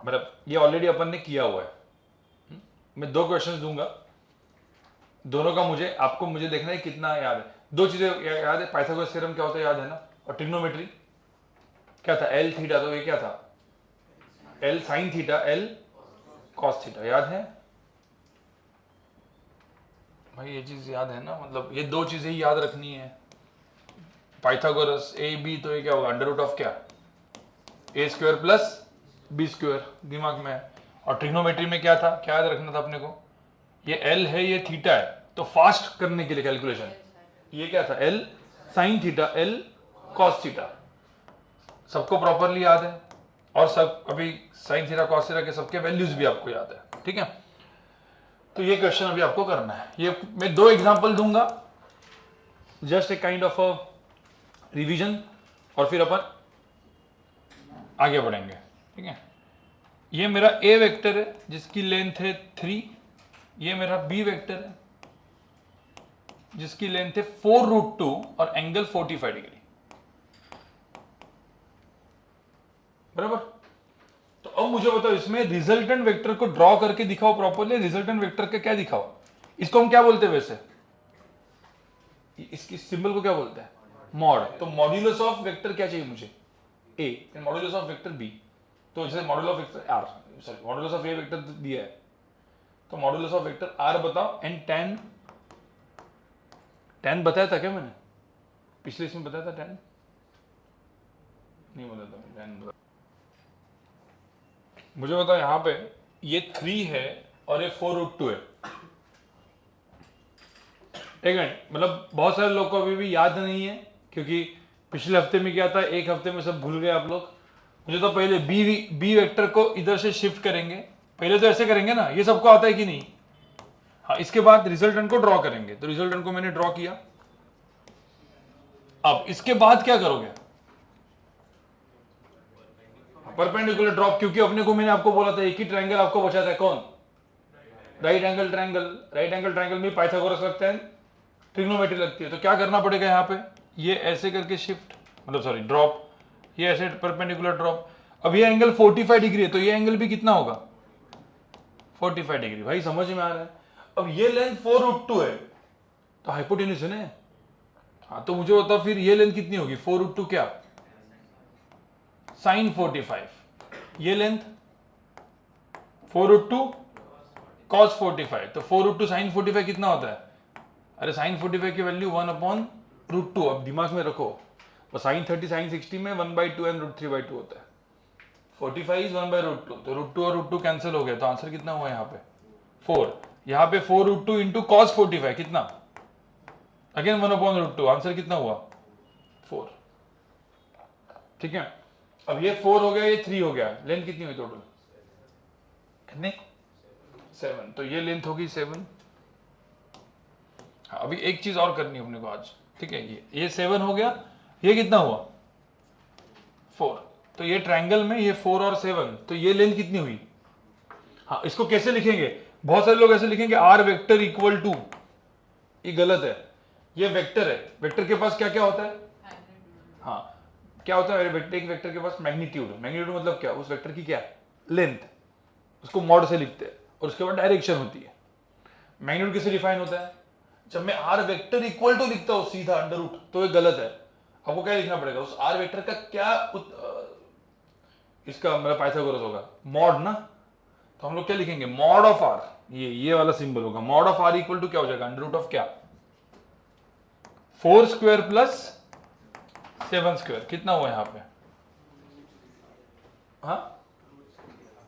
मतलब ये ऑलरेडी अपन ने किया हुआ है। मैं 2 क्वेश्चंस दूंगा, दोनों का मुझे देखना है कितना याद है। 2 चीजें याद है, पाइथागोरस थ्योरम क्या होता है याद है ना, और ट्रिग्नोमेट्री क्या था, एल थीटा, तो ये क्या था, L sine theta, L cos theta, याद है भाई? ये चीज याद है ना, मतलब ये 2 चीजें ही याद रखनी है। पाइथागोरस ए बी, तो ये क्या होगा, अंडर रूट ऑफ क्या, A square plus B square, दिमाग में है। और ट्रिग्नोमेट्री में क्या था, क्या याद रखना था अपने को, ये एल है, ये थीटा है, तो फास्ट करने के लिए कैलकुलेशन, ये क्या था, L sine theta, L cos theta, सबको प्रॉपरली याद है। और सब अभी साइन थीटा कॉस थीटा के सबके वैल्यूज भी आपको याद है, ठीक है? तो ये क्वेश्चन अभी आपको करना है। ये मैं 2 एग्जांपल दूंगा, just a kind of a revision, और फिर अपन आगे बढ़ेंगे, ठीक है? ये मेरा ए वेक्टर है जिसकी लेंथ है 3, ये मेरा बी वेक्टर है जिसकी लेंथ है 4√2 और एंगल 45 डिग्री, बराबर? तो अब मुझे बताओ, इसमें रिजल्टेंट वेक्टर को ड्रॉ करके दिखाओ प्रॉपरली। रिजल्टेंट वेक्टर का क्या दिखाओ, इसको हम क्या बोलते हैं वैसे, इसकी सिंबल को क्या बोलते हैं, मॉड। तो मॉड्यूलस ऑफ वेक्टर क्या चाहिए मुझे, A, modulus of vector B. तो जैसे module of vector R, sorry modulus of A vector दिया है, तो मॉड्यूलस ऑफ वेक्टर आर बताओ, एंड tan बताया था क्या मैंने पिछले इसमें, बताया था tan? नहीं बताया था tan। मुझे बताओ यहाँ पे ये 3 है और ये 4√2 है। एक मिनट, मतलब बहुत सारे लोग को अभी भी याद नहीं है, क्योंकि पिछले हफ्ते में क्या था, एक हफ्ते में सब भूल गए आप लोग। मुझे तो पहले बी वेक्टर को इधर से शिफ्ट करेंगे, पहले तो ऐसे करेंगे ना, ये सबको आता है कि नहीं? हाँ, इसके बाद रिजल्टेंट को ड्रॉ करेंगे, तो रिजल्टेंट को मैंने ड्रॉ किया। अब इसके बाद क्या करोगे, परपेंडिकुलर ड्रॉप, क्योंकि अपने को मैंने आपको बोला था एक ही ट्रायंगल आपको बचा था, कौन, right angle triangle. Right angle triangle में पाइथागोरस लगता है, ट्रिग्नोमेट्री लगती है। तो क्या करना पड़ेगा यहाँ पे, ये ऐसे करके शिफ्ट, मतलब सॉरी ड्रॉप, ये ऐसे परपेंडिकुलर ड्रॉप। अब ये एंगल 45 डिग्री है, तो ये एंगल भी कितना होगा, 45 डिग्री। भाई समझ में आ रहा है? अब ये लेंथ 4√2 है, तो हाइपोटेन्यूज है ना। हाँ, तो मुझे बताओ फिर ये लेंथ कितनी होगी, 4√2 क्या, साइन 45, ये लेंथ 4√2 cos 45, तो 4√2 साइन 45 कितना होता है? अरे साइन 45 की वैल्यू 1/√2, अब दिमाग में रखो, और साइन 30 साइन 60 में 1/2 एंड √3/2 होता है। 45 इज 1/√2, तो √2 और √2 कैंसिल हो गया, तो आंसर कितना हुआ यहाँ पे 4। यहाँ पे 4√2 इंटू कॉस 45 कितना, अगेन 1/√2, आंसर कितना हुआ 4। ठीक है, अब ये 4 हो गया, ये 3 हो गया, लेंथ कितनी हुई टोटल? कितनी? 7, तो ये लेंथ होगी 7। हाँ, अभी एक चीज और करनी है अपने को आज, ठीक है, ये 7 हो गया, ये कितना हुआ 4, तो ये ट्रायंगल में ये 4 और 7, तो ये लेंथ कितनी हुई? हाँ, इसको कैसे लिखेंगे? बहुत सारे लोग ऐसे लिखेंगे आर वेक्टर इक्वल टू, ये गलत है, ये वेक्टर है, वेक्टर के पास क्या क्या होता है? हाँ, क्या होता है वेक्टर? एक वेक्टर के पास मैग्नीट्यूड, मैग्नीट्यूड मतलब क्या, उस वेक्टर की क्या लेंथ, उसको मॉड से लिखते हैं, और उसके बाद डायरेक्शन होती है। मैग्नीट्यूड किससे डिफाइन होता है? जब मैं आर वेक्टर इक्वल टू लिखता हूं सीधा अंडर रूट, तो ये गलत है, आपको क्या लिखना पड़ेगा? उस आर वेक्टर का क्या इसका मेरा पाइथागोरस होगा मॉड ना, तो हम लोग क्या लिखेंगे? मॉड ऑफ आर, ये वाला सिंबल होगा, mod of R equal to क्या हो जाएगा? अंडर रूट ऑफ क्या? 4 स्क्वायर प्लस 7 स्क्वायर, कितना हुआ यहाँ पे? हाँ,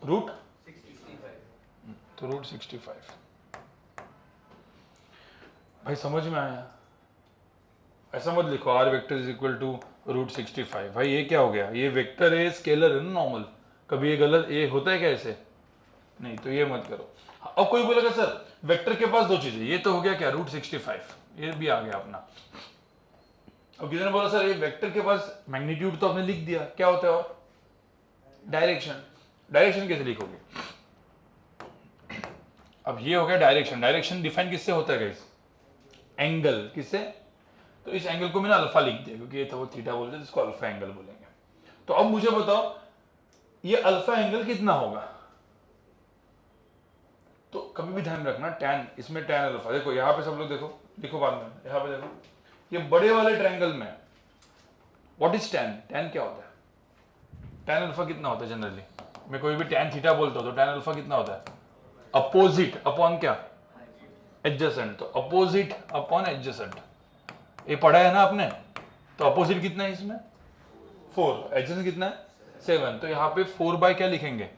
रूट 65, तो रूट 65। भाई समझ में आया? ऐसा मत लिखो R vector is equal to root 65, भाई ये क्या हो गया? ये वेक्टर है, स्केलर है ना नॉर्मल, कभी ये गलत ये होता है क्या ऐसे? नहीं, तो ये मत करो। अब कोई बोलेगा सर वेक्टर के पास दो चीजें, ये तो हो गया क्या रूट 65, ये भी आ गया अपना। अब किसी ने बोला सर ये वेक्टर के पास मैग्नीट्यूड तो आपने लिख दिया, क्या होता है और? डायरेक्शन। डायरेक्शन कैसे लिखोगे? अब ये हो गया डायरेक्शन, डायरेक्शन डिफाइन किससे होता है गाइस? एंगल, किससे? तो इस एंगल को मैंने अल्फा लिख दिया, क्योंकि ये तो वो थीटा बोलते हैं, इसको अल्फा एंगल बोलेंगे। तो अब मुझे बताओ ये अल्फा एंगल कितना होगा? तो कभी भी ध्यान रखना टैन, इसमें टैन अल्फा, देखो यहाँ पे सब लोग देखो, लिखो बाद में, यहाँ पे देखो, ये बड़े वाले ट्रायंगल में व्हाट इज टैन? टैन क्या होता है? टैन अल्फा कितना होता है जनरली? मैं कोई भी टैन थीटा बोलता हूँ तो टैन अल्फा कितना होता है? अपोजिट अपॉन क्या? एडजेसेंट, तो अपोजिट अपॉन एडजेसेंट, ये पढ़ा है ना आपने? तो अपोजिट कितना है इसमें? 4, एडजेसेंट कितना है? 7, तो यहाँ पे 4 बाय क्या लिखेंगे?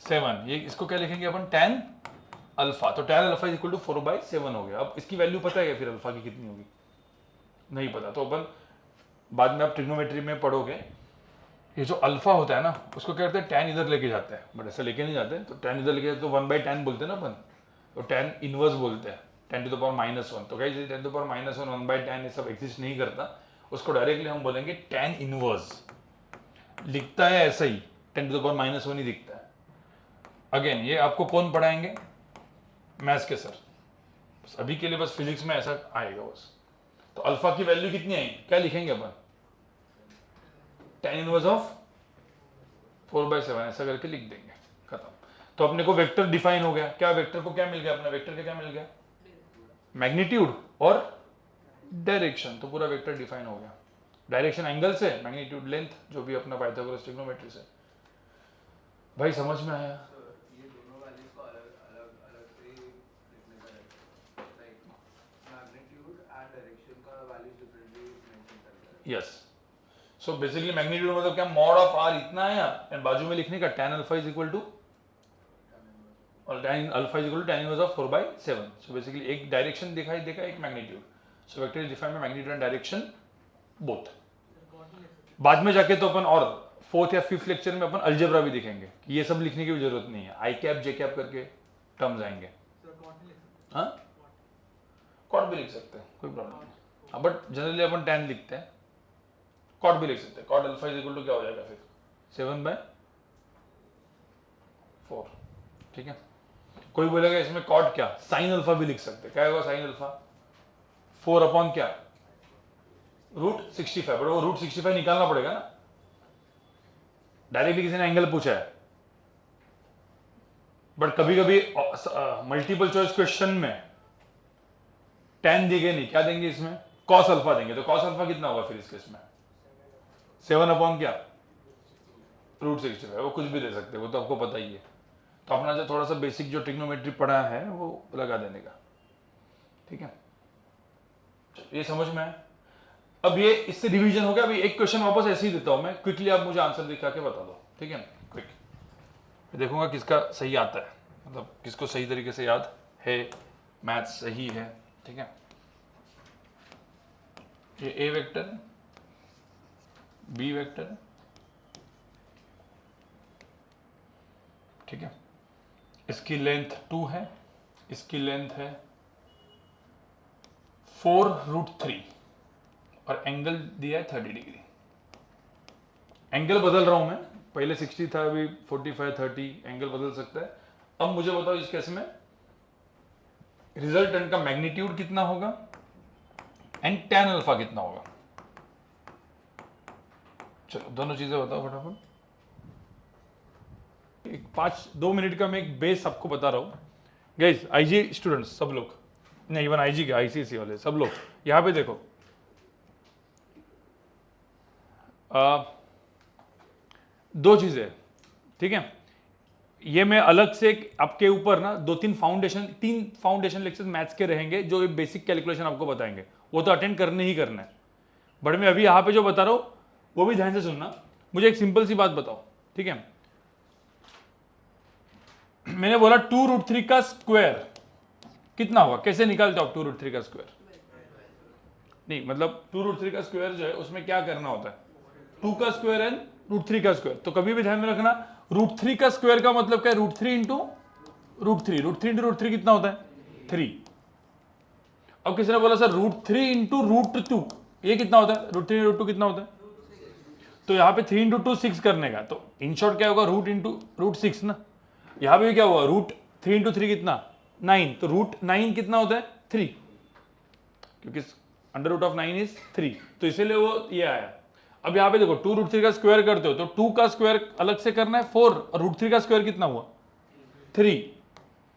7, ये इसको क्या लिखेंगे अपन? टैन अल्फा, तो टैन अल्फा इक्वल टू 4/7 हो गया। अब इसकी वैल्यू पता है क्या फिर अल्फा की कितनी होगी? नहीं पता, तो अपन बाद में आप ट्रिग्नोमेट्री में पढ़ोगे, ये जो अल्फा होता है ना उसको क्या करते हैं? टैन इधर लेके जाते हैं, बट ऐसा लेके नहीं जाते, तो टैन इधर लेके जाते तो 1/tan बोलते हैं ना अपन, तो टैन इनवर्स बोलते हैं, 10⁻⁻1। तो गाइस 10⁻⁻1 1/tan ये सब एग्जिस्ट नहीं करता, उसको डायरेक्टली हम बोलेंगे टैन इनवर्स। लिखता है ऐसा ही, 10⁻⁻1 ही दिखता है। अगेन ये आपको कौन पढ़ाएंगे? मैथ्स के सर। बस अभी के लिए बस फिजिक्स में ऐसा आएगा बस। तो अल्फा की वैल्यू कितनी आई, क्या लिखेंगे अपन? tan इनवर्स ऑफ 4/7 ऐसा करके लिख देंगे, खत्म। तो अपने को वेक्टर डिफाइन हो गया, क्या वेक्टर को क्या मिल गया? अपना वेक्टर का क्या मिल गया? मैग्नीट्यूड और डायरेक्शन, तो पूरा वेक्टर डिफाइन हो गया। डायरेक्शन एंगल से, मैग्नीट्यूड लेंथ, जो भी अपना पाइथागोरस ट्रिग्नोमेट्री से। भाई समझ में आया? ये दोनों वैल्यूज को अलग से लिखने का रहता है, लाइक मैग्नीट्यूड एंड डायरेक्शन का वैल्यूज डिफरेंटली मेंशन करते हैं। यस, सो बेसिकली मैग्नीट्यूड मतलब क्या? मॉड ऑफ आर इतना आया, एंड बाजू में लिखने का tan alpha is equal to, और tan alpha is equal to tan inverse of 4/7। So basically एक डायरेक्शन दिखाई देगा, एक magnitude. So vector is defined by magnitude and direction both. बाद में जाके तो अपन और 4th या 5th लेक्चर में अपन अलजेब्रा भी दिखेंगे कि ये सब लिखने की भी जरूरत नहीं है, आई कैप जे कैप करके टर्म्स आएंगे। हाँ, कॉट भी लिख सकते हैं, कोई प्रॉब्लम नहीं। हाँ, बट जनरली अपन tan लिखते हैं, कॉट भी लिख सकते हैं। Cot alpha is equal to क्या हो जाएगा फिर? 7/4, ठीक है। कोई बोलेगा इसमें कॉट क्या? साइन अल्फा भी लिख सकते हैं, क्या होगा साइन अल्फा? 4 अपॉन क्या? रूट 65, बट वो रूट 65 निकालना पड़ेगा ना, डायरेक्टली किसी ने एंगल पूछा है। बट कभी कभी मल्टीपल चॉइस क्वेश्चन में tan देंगे नहीं, क्या देंगे इसमें? कॉस अल्फा देंगे, तो कॉस अल्फा कितना होगा फिर इस केस में? 7 अपॉन क्या? रूट 65, वो कुछ भी ले सकते हैं, वो तो आपको पता ही है। तो अपना जो थोड़ा सा बेसिक जो ट्रिग्नोमेट्री पढ़ा है वो लगा देने का, ठीक है। ये समझ में आया। अब ये इससे रिवीजन हो गया। अभी एक क्वेश्चन वापस ऐसे ही देता हूं मैं, क्विकली आप मुझे आंसर दिखा के बता दो, ठीक है ना, क्विक। देखूंगा किसका सही आता है, मतलब किसको सही तरीके से याद है, मैथ्स सही है, ठीक है। ये ए वेक्टर है, बी वेक्टर है, ठीक है। इसकी लेंथ 2 है, इसकी लेंथ है 4√3 और एंगल दिया है 30 डिग्री। एंगल बदल रहा हूं मैं, पहले 60 था, अभी 45, 30, एंगल बदल सकता है। अब मुझे बताओ इस केस में रिजल्टेंट का मैग्नीट्यूड कितना होगा एंड tan अल्फा कितना होगा। चलो दोनों चीजें बताओ फटाफट। एक 2 मिनट का मैं एक बेस आपको बता रहा हूं गाइस। आईजी स्टूडेंट्स सब लोग, नहीं इवन आईजी के आईसीएसई वाले सब लोग यहां पे देखो। दो चीजें, ठीक है। ये मैं अलग से आपके ऊपर ना 3 फाउंडेशन लेक्चर्स मैथ्स के रहेंगे जो ये बेसिक कैलकुलेशन आपको बताएंगे, वो तो अटेंड करने ही करना है। बट मैं अभी यहां पे जो बता रहा हूं वो भी ध्यान से सुनना। मुझे एक सिंपल सी बात बताओ, ठीक है। मैंने बोला 2√3 का स्क्वायर कितना होगा, कैसे निकालते हो आप 2√3 का स्क्वायर? नहीं मतलब 2√3 का स्क्वायर जो है उसमें क्या करना होता है, 2 का स्क्वायर एंड √3 का स्क्वायर। तो कभी भी ध्यान में रखना √3 का स्क्वायर का मतलब क्या है, √3 इंटू √3, √3 इंटू √3 कितना होता है 3। अब किसी ने बोला सर √3 इंटू √2 ये कितना होता है, √3 √2 कितना होता है, तो यहाँ पे 3 इंटू 2 6 करने का, तो इन शॉर्ट क्या होगा रूट इंटू √6 ना। यहाँ पे भी क्या हुआ √3 इंटू 3 कितना 9, तो √9 कितना होता है 3, क्योंकि √9 इज 3, तो इसीलिए वो ये आया। अब यहाँ पे देखो 2√3 का स्क्वायर करते हो तो 2 का स्क्वायर अलग से करना है 4 और √3 का स्क्वायर कितना हुआ 3,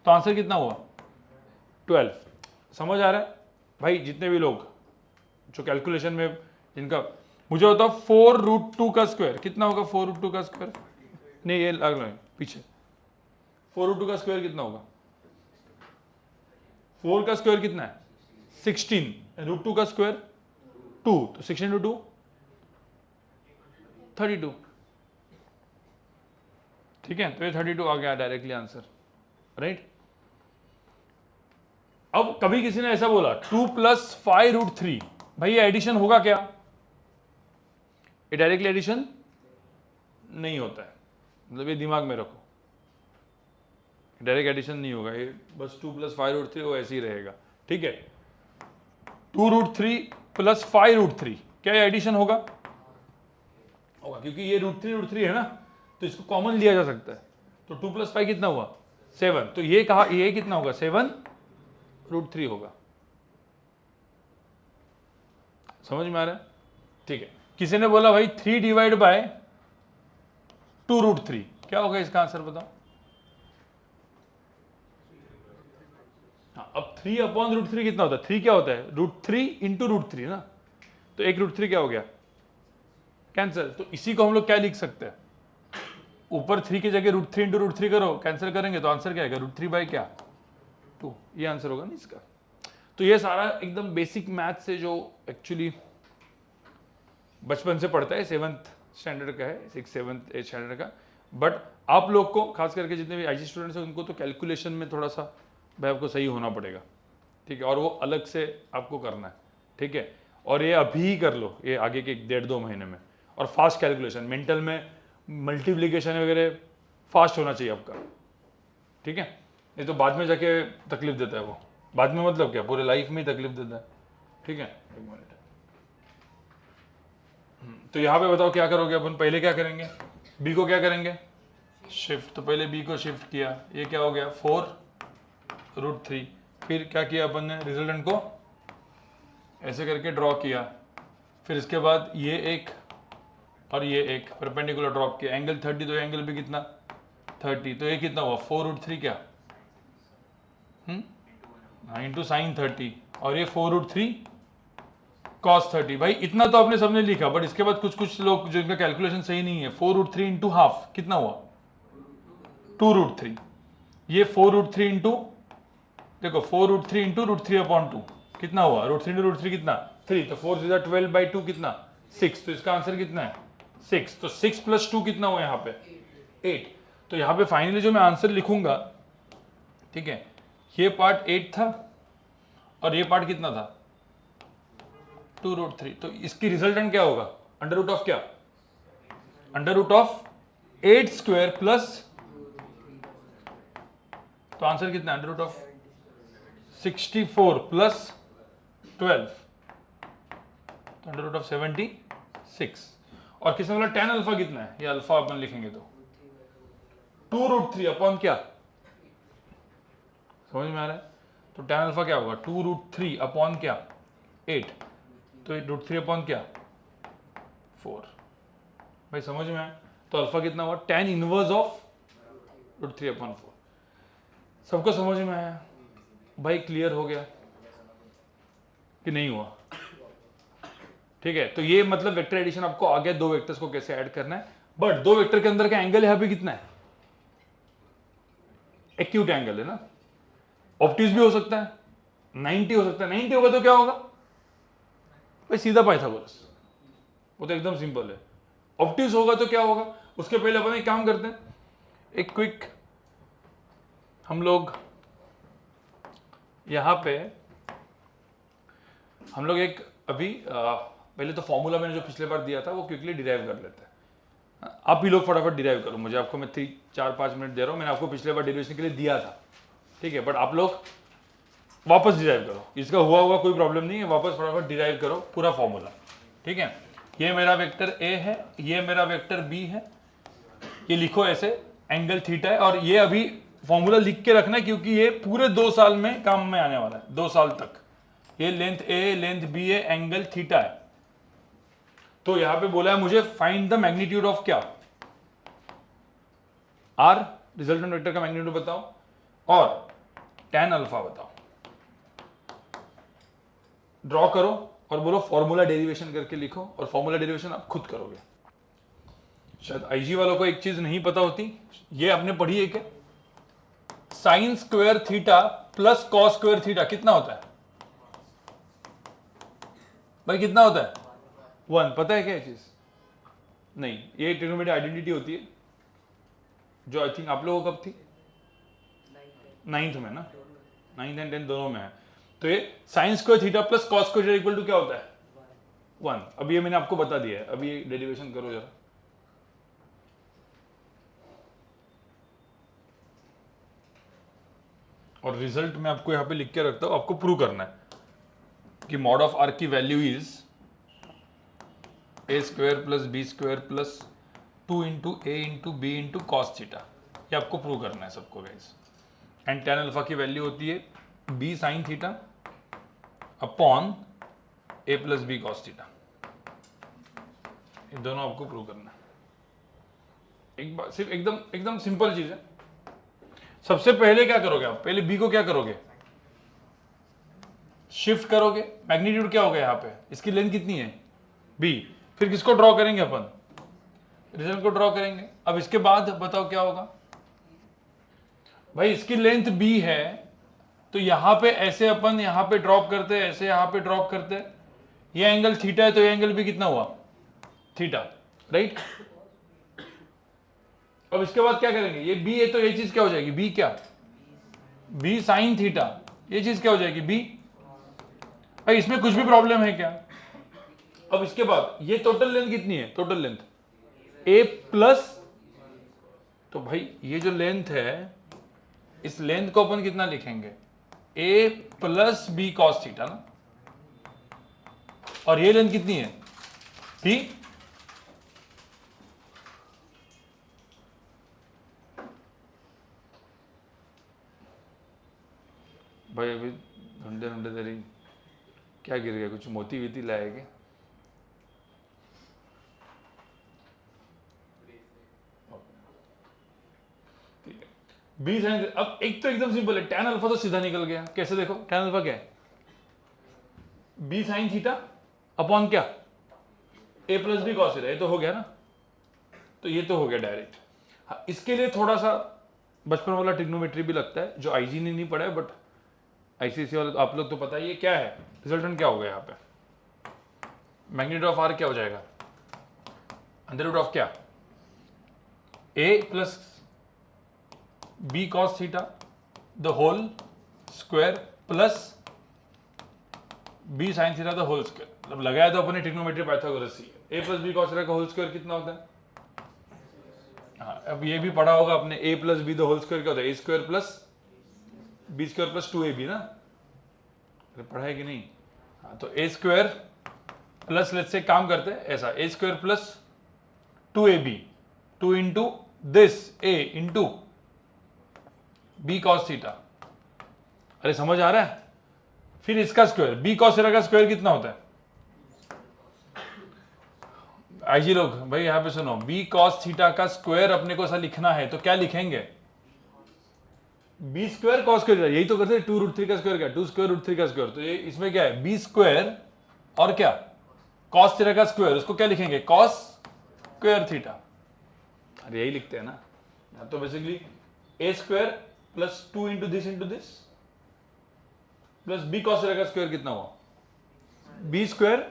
तो आंसर कितना हुआ 12। समझ आ रहा है भाई जितने भी लोग जो कैलकुलेशन में जिनका, मुझे बताओ 4√2 का स्क्वायर कितना होगा, 4√2 का स्क्वायर नहीं ये लग रहा है पीछे, 4√2 का स्क्वायर कितना होगा, 4 का स्क्वायर कितना है 16, √2 का स्क्वायर 2, तो 16 इंटू 2 32, ठीक है। तो ये 32 आ गया डायरेक्टली आंसर, राइट। अब कभी किसी ने ऐसा बोला 2 + 5√3, भाई ये एडिशन होगा क्या, ये डायरेक्टली एडिशन नहीं होता है, मतलब ये दिमाग में रखो, डायरेक्ट एडिशन नहीं होगा, ये बस 2 + 5√3 वो ऐसे ही रहेगा, ठीक है। 2√3 + 5√3 क्या ये एडिशन होगा, क्योंकि ये √3 है ना, तो इसको कॉमन लिया जा सकता है, तो 2 + 5 कितना हुआ 7, तो ये कहा ये कितना होगा 7√3 होगा। समझ में आ रहा है, ठीक है। किसी ने बोला भाई 3/2√3 क्या होगा, इसका आंसर बताओ। हाँ, अब 3/√3 कितना होता है, 3 क्या होता है √3 इंटू √3 ना, तो एक √3 क्या हो गया कैंसिल, तो इसी को हम लोग क्या लिख सकते हैं, ऊपर 3 की जगह √3 इंटू √3 करो, कैंसिल करेंगे तो आंसर क्या आएगा √3/2, ये आंसर होगा ना इसका। तो ये सारा एकदम बेसिक मैथ से जो एक्चुअली बचपन से पढ़ता है, 7th स्टैंडर्ड का है, 6th 7th 8th स्टैंडर्ड का, बट आप लोग को खास करके जितने भी आईजी स्टूडेंट्स हैं उनको तो कैलकुलेशन में थोड़ा सा भाई आपको सही होना पड़ेगा, ठीक है, और वो अलग से आपको करना है, ठीक है। और ये अभी ही कर लो, ये आगे के 1.5-2 महीने में, और फास्ट कैलकुलेशन मेंटल में मल्टीप्लिकेशन वगैरह फास्ट होना चाहिए आपका, ठीक है, नहीं तो बाद में जाके तकलीफ देता है वो, बाद में मतलब क्या पूरे लाइफ में ही तकलीफ देता है, ठीक है। एक मिनट, तो यहाँ पे बताओ क्या करोगे अपन, पहले क्या करेंगे, बी को क्या करेंगे शिफ्ट, तो पहले बी को शिफ्ट किया, ये क्या हो गया 4√3, फिर क्या किया अपन ने रिजल्टेंट को ऐसे करके ड्रॉ किया, फिर इसके बाद ये एक और ये एक परपेंडिकुलर ड्रॉप किया, एंगल 30, तो एंगल भी कितना 30, तो ये कितना हुआ 4√3 क्या हाँ इंटू साइन 30, और ये 4√3 cos 30। भाई इतना तो आपने सबने लिखा, बट इसके बाद कुछ कुछ लोग जो इनका कैलकुलेशन सही नहीं है। 4√3 इंटू हाफ कितना हुआ? 2√3। ये 4√3 इंटू, देखो 4√3 इंटू √3/2 कितना हुआ? √3 इंटू √3 कितना? 3। तो 4 सीधा 12/2 कितना? 6। तो इसका आंसर कितना है? 6। तो 6 + 2 कितना हुआ यहाँ पे? 8। तो यहाँ पे फाइनली जो मैं आंसर लिखूंगा, ठीक है, ये पार्ट 8 था और ये पार्ट कितना था? 2√3। तो इसकी रिजल्टेंट क्या होगा? अंडर रूट ऑफ क्या? Under root of 8 square plus, तो आंसर कितना? अंडर रूट ऑफ 64 प्लस 12, तो अंडर रूट ऑफ 76। और किसने बोला tan अल्फा कितना है? ये अल्फा अपन लिखेंगे तो 2√3 अपॉन क्या? समझ में आ रहा है? तो tan अल्फा क्या होगा? 2√3 अपॉन क्या? 8। तो √3 अपॉन क्या? 4। भाई समझ में आया? तो अल्फा कितना हुआ? tan inverse of √3 upon 4। सबको समझ में आया? भाई क्लियर हो गया कि नहीं हुआ? ठीक है, तो ये मतलब वेक्टर एडिशन आपको आ गया, दो वेक्टर्स को कैसे ऐड करना है। बट दो वेक्टर के अंदर का एंगल यहाँ पे कितना है? एक्यूट एंगल है ना, ऑब्ट्यूज भी हो सकता है, 90 हो सकता है। 90 होगा तो क्या होगा भाई? सीधा पाइथागोरस, वो तो एकदम सिंपल है। ऑब्ट्यूज होगा तो क्या होगा? उसके पहले अपन एक काम करते हैं, एक क्विक हम लोग यहां पे हम लोग एक अभी पहले तो फॉर्मूला मैंने जो पिछले बार दिया था वो क्विकली डिराइव कर लेते हैं। आप भी लोग फटाफट डिराइव करो, मुझे आपको मैं 4-5 मिनट दे रहा हूँ। मैंने आपको पिछले बार डेरिवेशन के लिए दिया था, ठीक है, बट आप लोग वापस डिराइव करो। इसका हुआ हुआ कोई प्रॉब्लम नहीं है, वापस फटाफट डिराइव करो पूरा फॉर्मूला, ठीक है। ये मेरा वेक्टर ए है, ये मेरा वेक्टर बी है, ये लिखो ऐसे, एंगल थीटा है। और ये अभी फॉर्मूला लिख के रखना है क्योंकि ये पूरे 2 साल में काम में आने वाला है, 2 साल तक। ये लेंथ ए लेंथ बी है, एंगल थीटा है। तो यहां पे बोला है मुझे फाइंड द मैग्नीट्यूड ऑफ क्या? आर, रिजल्टेंट वेक्टर का मैग्नीट्यूड बताओ, और tan अल्फा बताओ। ड्रॉ करो और बोलो फॉर्मूला डेरिवेशन करके लिखो, और फॉर्मूला डेरिवेशन आप खुद करोगे। शायद आईजी वालों को एक चीज नहीं पता होती, ये आपने पढ़ी है क्या? Sign square theta plus cos square theta कितना होता है भाई? कितना होता है? 1। पता है क्या ये चीज? नहीं, ये ट्रिग्नोमेट्री आइडेंटिटी होती है जो आई थिंक आप लोगों को कब थी? 9th में ना, 9th एंड 10th दोनों में है। तो ये sine square theta plus cos square equal to क्या होता है? 1। अब ये मैंने आपको बता दिया है, अभी ये डेरिवेशन करो जरा। और रिजल्ट मैं आपको यहां पे लिख के रखता हूं, आपको प्रूव करना है कि मॉड ऑफ आर की value is a square plus B square plus 2 into A into b into cos theta. ये आपको प्रूव करना है सबको गाइस। एंड tan अल्फा की वैल्यू होती है b sine theta upon a plus B cos theta. ये दोनों आपको प्रूव करना है। एक बार सिर्फ एकदम सिंपल चीज है। सबसे पहले क्या करोगे आप? पहले बी को क्या करोगे? शिफ्ट करोगे। मैग्नीट्यूड क्या होगा यहाँ पे? इसकी लेंथ कितनी है? बी। फिर किसको ड्रॉ करेंगे अपन? रिजल्ट को ड्रॉ करेंगे। अब इसके बाद बताओ क्या होगा भाई? इसकी लेंथ बी है तो यहां पे ऐसे अपन यहां पे ड्रॉप करते हैं, ऐसे यहां पे ड्रॉप करते हैं। ये एंगल थीटा है तो ये एंगल भी कितना हुआ? Theta, right. अब इसके बाद क्या करेंगे? ये बी है तो ये चीज क्या हो जाएगी? बी क्या? B sine theta. ये चीज क्या हो जाएगी? बी। भाई इसमें कुछ भी प्रॉब्लम है क्या? अब इसके बाद ये टोटल लेंथ कितनी है? टोटल लेंथ ए प्लस, तो भाई ये जो लेंथ है इस लेंथ को अपन कितना लिखेंगे? ए प्लस बी कॉस थीटा ना। और ये लेंथ कितनी है? बी। भाई अभी ढूंढे ढूंढे तेरी क्या गिर गया? कुछ मोती वीती लाएगे? B sign. अब एक तो एकदम सिंपल है, tan अल्फा तो सीधा निकल गया। कैसे देखो? tan अल्फा क्या है? बी साइन थीटा अपॉन क्या, ए प्लस बी कॉस थीटा, ये तो हो गया ना, तो ये तो हो गया डायरेक्ट। हाँ, इसके लिए थोड़ा सा बचपन वाला ट्रिग्नोमेट्री भी लगता है जो आईजी ने नहीं पढ़ा है, बट आईसीसी वाले आप लोग तो पता ही है क्या है। रिजल्टेंट क्या होगा यहाँ पे, मैग्नीट्यूड ऑफ आर क्या हो जाएगा, अंडर रूट ऑफ क्या, ए plus B cos theta the whole square plus B sine theta the whole square. मतलब लगाया तो अपने ट्रिग्नोमेट्री पाइथागोरस ही है। A plus B cos theta का होल स्क्वायर कितना होता है, हाँ अब ये भी पढ़ा होगा आपने, A plus B the whole square क्या होता है, A square plus B square plus 2ab ना, पढ़ा है कि नहीं। हाँ तो ए स्क्वायर प्लस, लेट्स से काम करते हैं ऐसा, A square plus 2ab 2 into this A into B cos theta. अरे समझ आ रहा है, फिर इसका स्क्वायर बी कॉस थीटा का स्क्वायर कितना होता है, आईजी लोग भाई यहां पे सुनो, बी कॉस थीटा का स्क्वायर अपने को ऐसा लिखना है तो क्या लिखेंगे, बी स्क्वायर कॉस स्क्वायर, यही तो करते हैं, 2√3 का स्क्वायर क्या, 2 स्क्वायर √3 का स्क्वायर, तो ये इसमें क्या है, बी स्क्वायर और क्या कॉस थीटा का स्क्वायर, उसको क्या लिखेंगे, कॉस स्क्वायर थीटा। अरे यही लिखते हैं ना, तो basically a square plus 2 into this plus B cos theta का स्क्वायर कितना हुआ, b square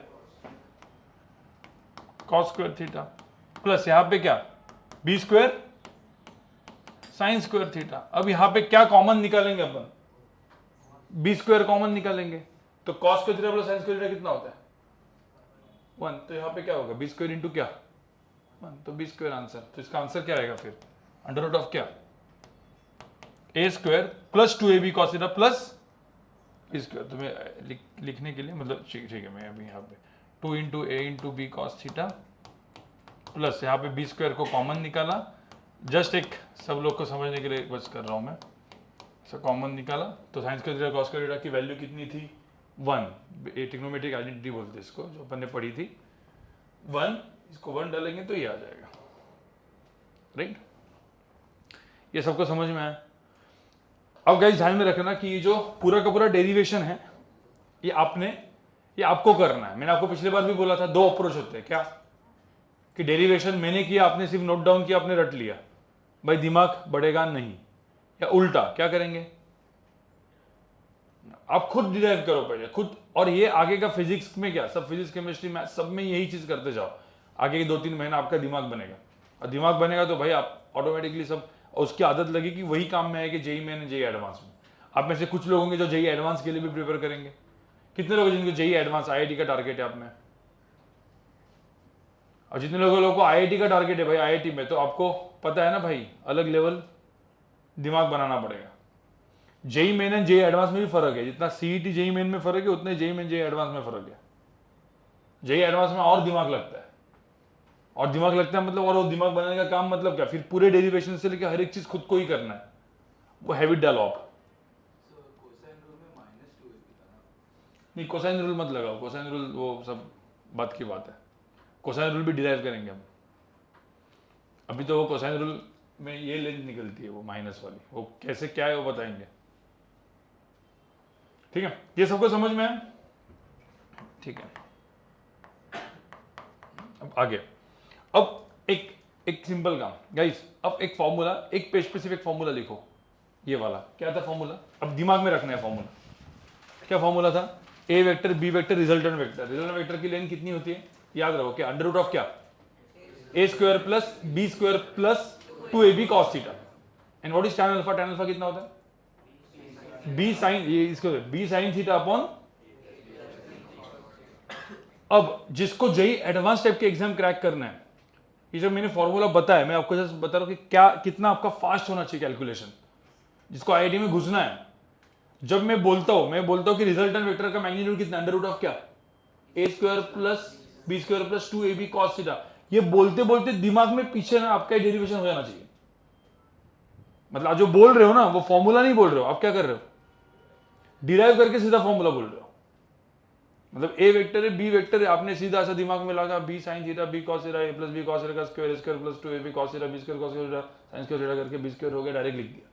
cos square theta plus यहां पे क्या, b square sine square theta. अब यहां पे क्या कॉमन निकालेंगे अपन, बी स्क्वायर कॉमन निकालेंगे, तो cos square theta plus sign square theta कितना होता है 1, तो यहां पे क्या होगा, बी स्क्वायर इंटू क्या 1, तो बी स्क्वायर आंसर। तो इसका आंसर क्या आएगा फिर, अंडर रूट ऑफ क्या, A square plus 2ab cos theta plus B square. तो मैं लिखने के लिए मतलब ठीक है, मैं अभी यहाँ पे 2 इंटू ए into B cos theta plus यहाँ पे बी स्क्वायर को कॉमन निकाला, जस्ट एक सब लोग को समझने के लिए बस कर रहा हूँ मैं, ऐसा कॉमन निकाला तो sign square theta cos square theta की वैल्यू कितनी थी 1, ट्रिग्नोमेट्रिक आइडेंटिटी बोलते हैं इसको, जो अपन ने पढ़ी थी 1, इसको 1 डालेंगे तो ये आ जाएगा, राइट। ये सबको समझ में आया। अब गाइस ध्यान में रखना कि ये जो पूरा का पूरा डेरिवेशन है ये आपको करना है। मैंने आपको पिछली बार भी बोला था 2 अप्रोच होते हैं, क्या कि डेरिवेशन मैंने किया, आपने सिर्फ नोट डाउन किया, आपने रट लिया, भाई दिमाग बढ़ेगा नहीं, या उल्टा क्या करेंगे, आप खुद डिराइव करो पहले खुद, और ये आगे का फिजिक्स में क्या, सब फिजिक्स केमिस्ट्री मैथ सब में यही चीज करते जाओ, आगे के 2-3 महीना आपका दिमाग बनेगा, और दिमाग बनेगा तो भाई आप ऑटोमेटिकली सब, और उसकी आदत लगेगी वही काम में आएगी जेई मेन जेई एडवांस में। आप में से कुछ लोग होंगे जो जेई एडवांस के लिए भी प्रिपेयर करेंगे, कितने लोग जिनको जेई एडवांस आईआईटी का टारगेट है आप में, और जितने लोगों को आईआईटी का टारगेट है भाई आईआईटी में, तो आपको पता है ना भाई अलग लेवल दिमाग बनाना पड़ेगा। JEE Main and JEE Advance में भी फर्क है, जितना सीईटी जेई मेन में फर्क है उतने जेई मेन जेई एडवांस में फर्क है। जेई एडवांस में और दिमाग लगता है, और दिमाग लगता है मतलब, और वो दिमाग बनाने का काम मतलब क्या, फिर पूरे डेरिवेशन से लेकर हर एक चीज खुद को ही करना है, वो हैबिट डालो आप। नहीं कोसाइन रूल मत लगाओ, कोसाइन रूल वो सब बात की बात है, कोसाइन रूल भी डिराइव करेंगे हम, अभी तो वो कोसाइन रूल में ये लेंथ निकलती है वो माइनस वाली, वो कैसे क्या है वो बताएंगे, ठीक है। ये सबको समझ में है, ठीक है। अब आगे, अब एक सिंपल काम गाइस, अब एक फॉर्मूला, एक पे स्पेसिफिक फॉर्मूला लिखो, ये वाला क्या था फॉर्मूला, अब दिमाग में रखना है फॉर्मूला, क्या फॉर्मूला था, A vector B vector resultant vector की लेंथ कितनी होती है, याद रखो क्या, अंडर रूट ऑफ क्या, A square plus B square plus 2ab cos theta, and what is tan alpha कितना होता है, b sin, ये इसको b sin थीटा अपॉन। अब जिसको जेई एडवांस टाइप के एग्जाम क्रैक करना है, ये जो मैंने फॉर्मूला बताया, मैं आपको जस्ट बता रहा हूं कि क्या कितना आपका फास्ट होना चाहिए कैलकुलेशन, जिसको आईआईटी में घुसना है। जब मैं बोलता हूं कि रिजल्टेंट वेक्टर का मैग्नीट्यूड कितना, अंडर रूट ऑफ क्या, A square plus B square plus 2ab cos theta, ये बोलते बोलते दिमाग में पीछे ना आपका डेरिवेशन हो जाना चाहिए। मतलब आप जो बोल रहे हो ना वो फॉर्मूला नहीं बोल रहे हो, आप क्या कर रहे हो, डिराइव करके सीधा फॉर्मूला बोल रहे हो। मतलब ए वेक्टर है बी वेक्टर है, आपने सीधा ऐसा दिमाग में लगा B sine theta B cos theta A plus B cos theta का square plus 2ab cos theta B square cos theta sine square theta करके बी स्क्वायर हो गया, डायरेक्ट लिख दिया।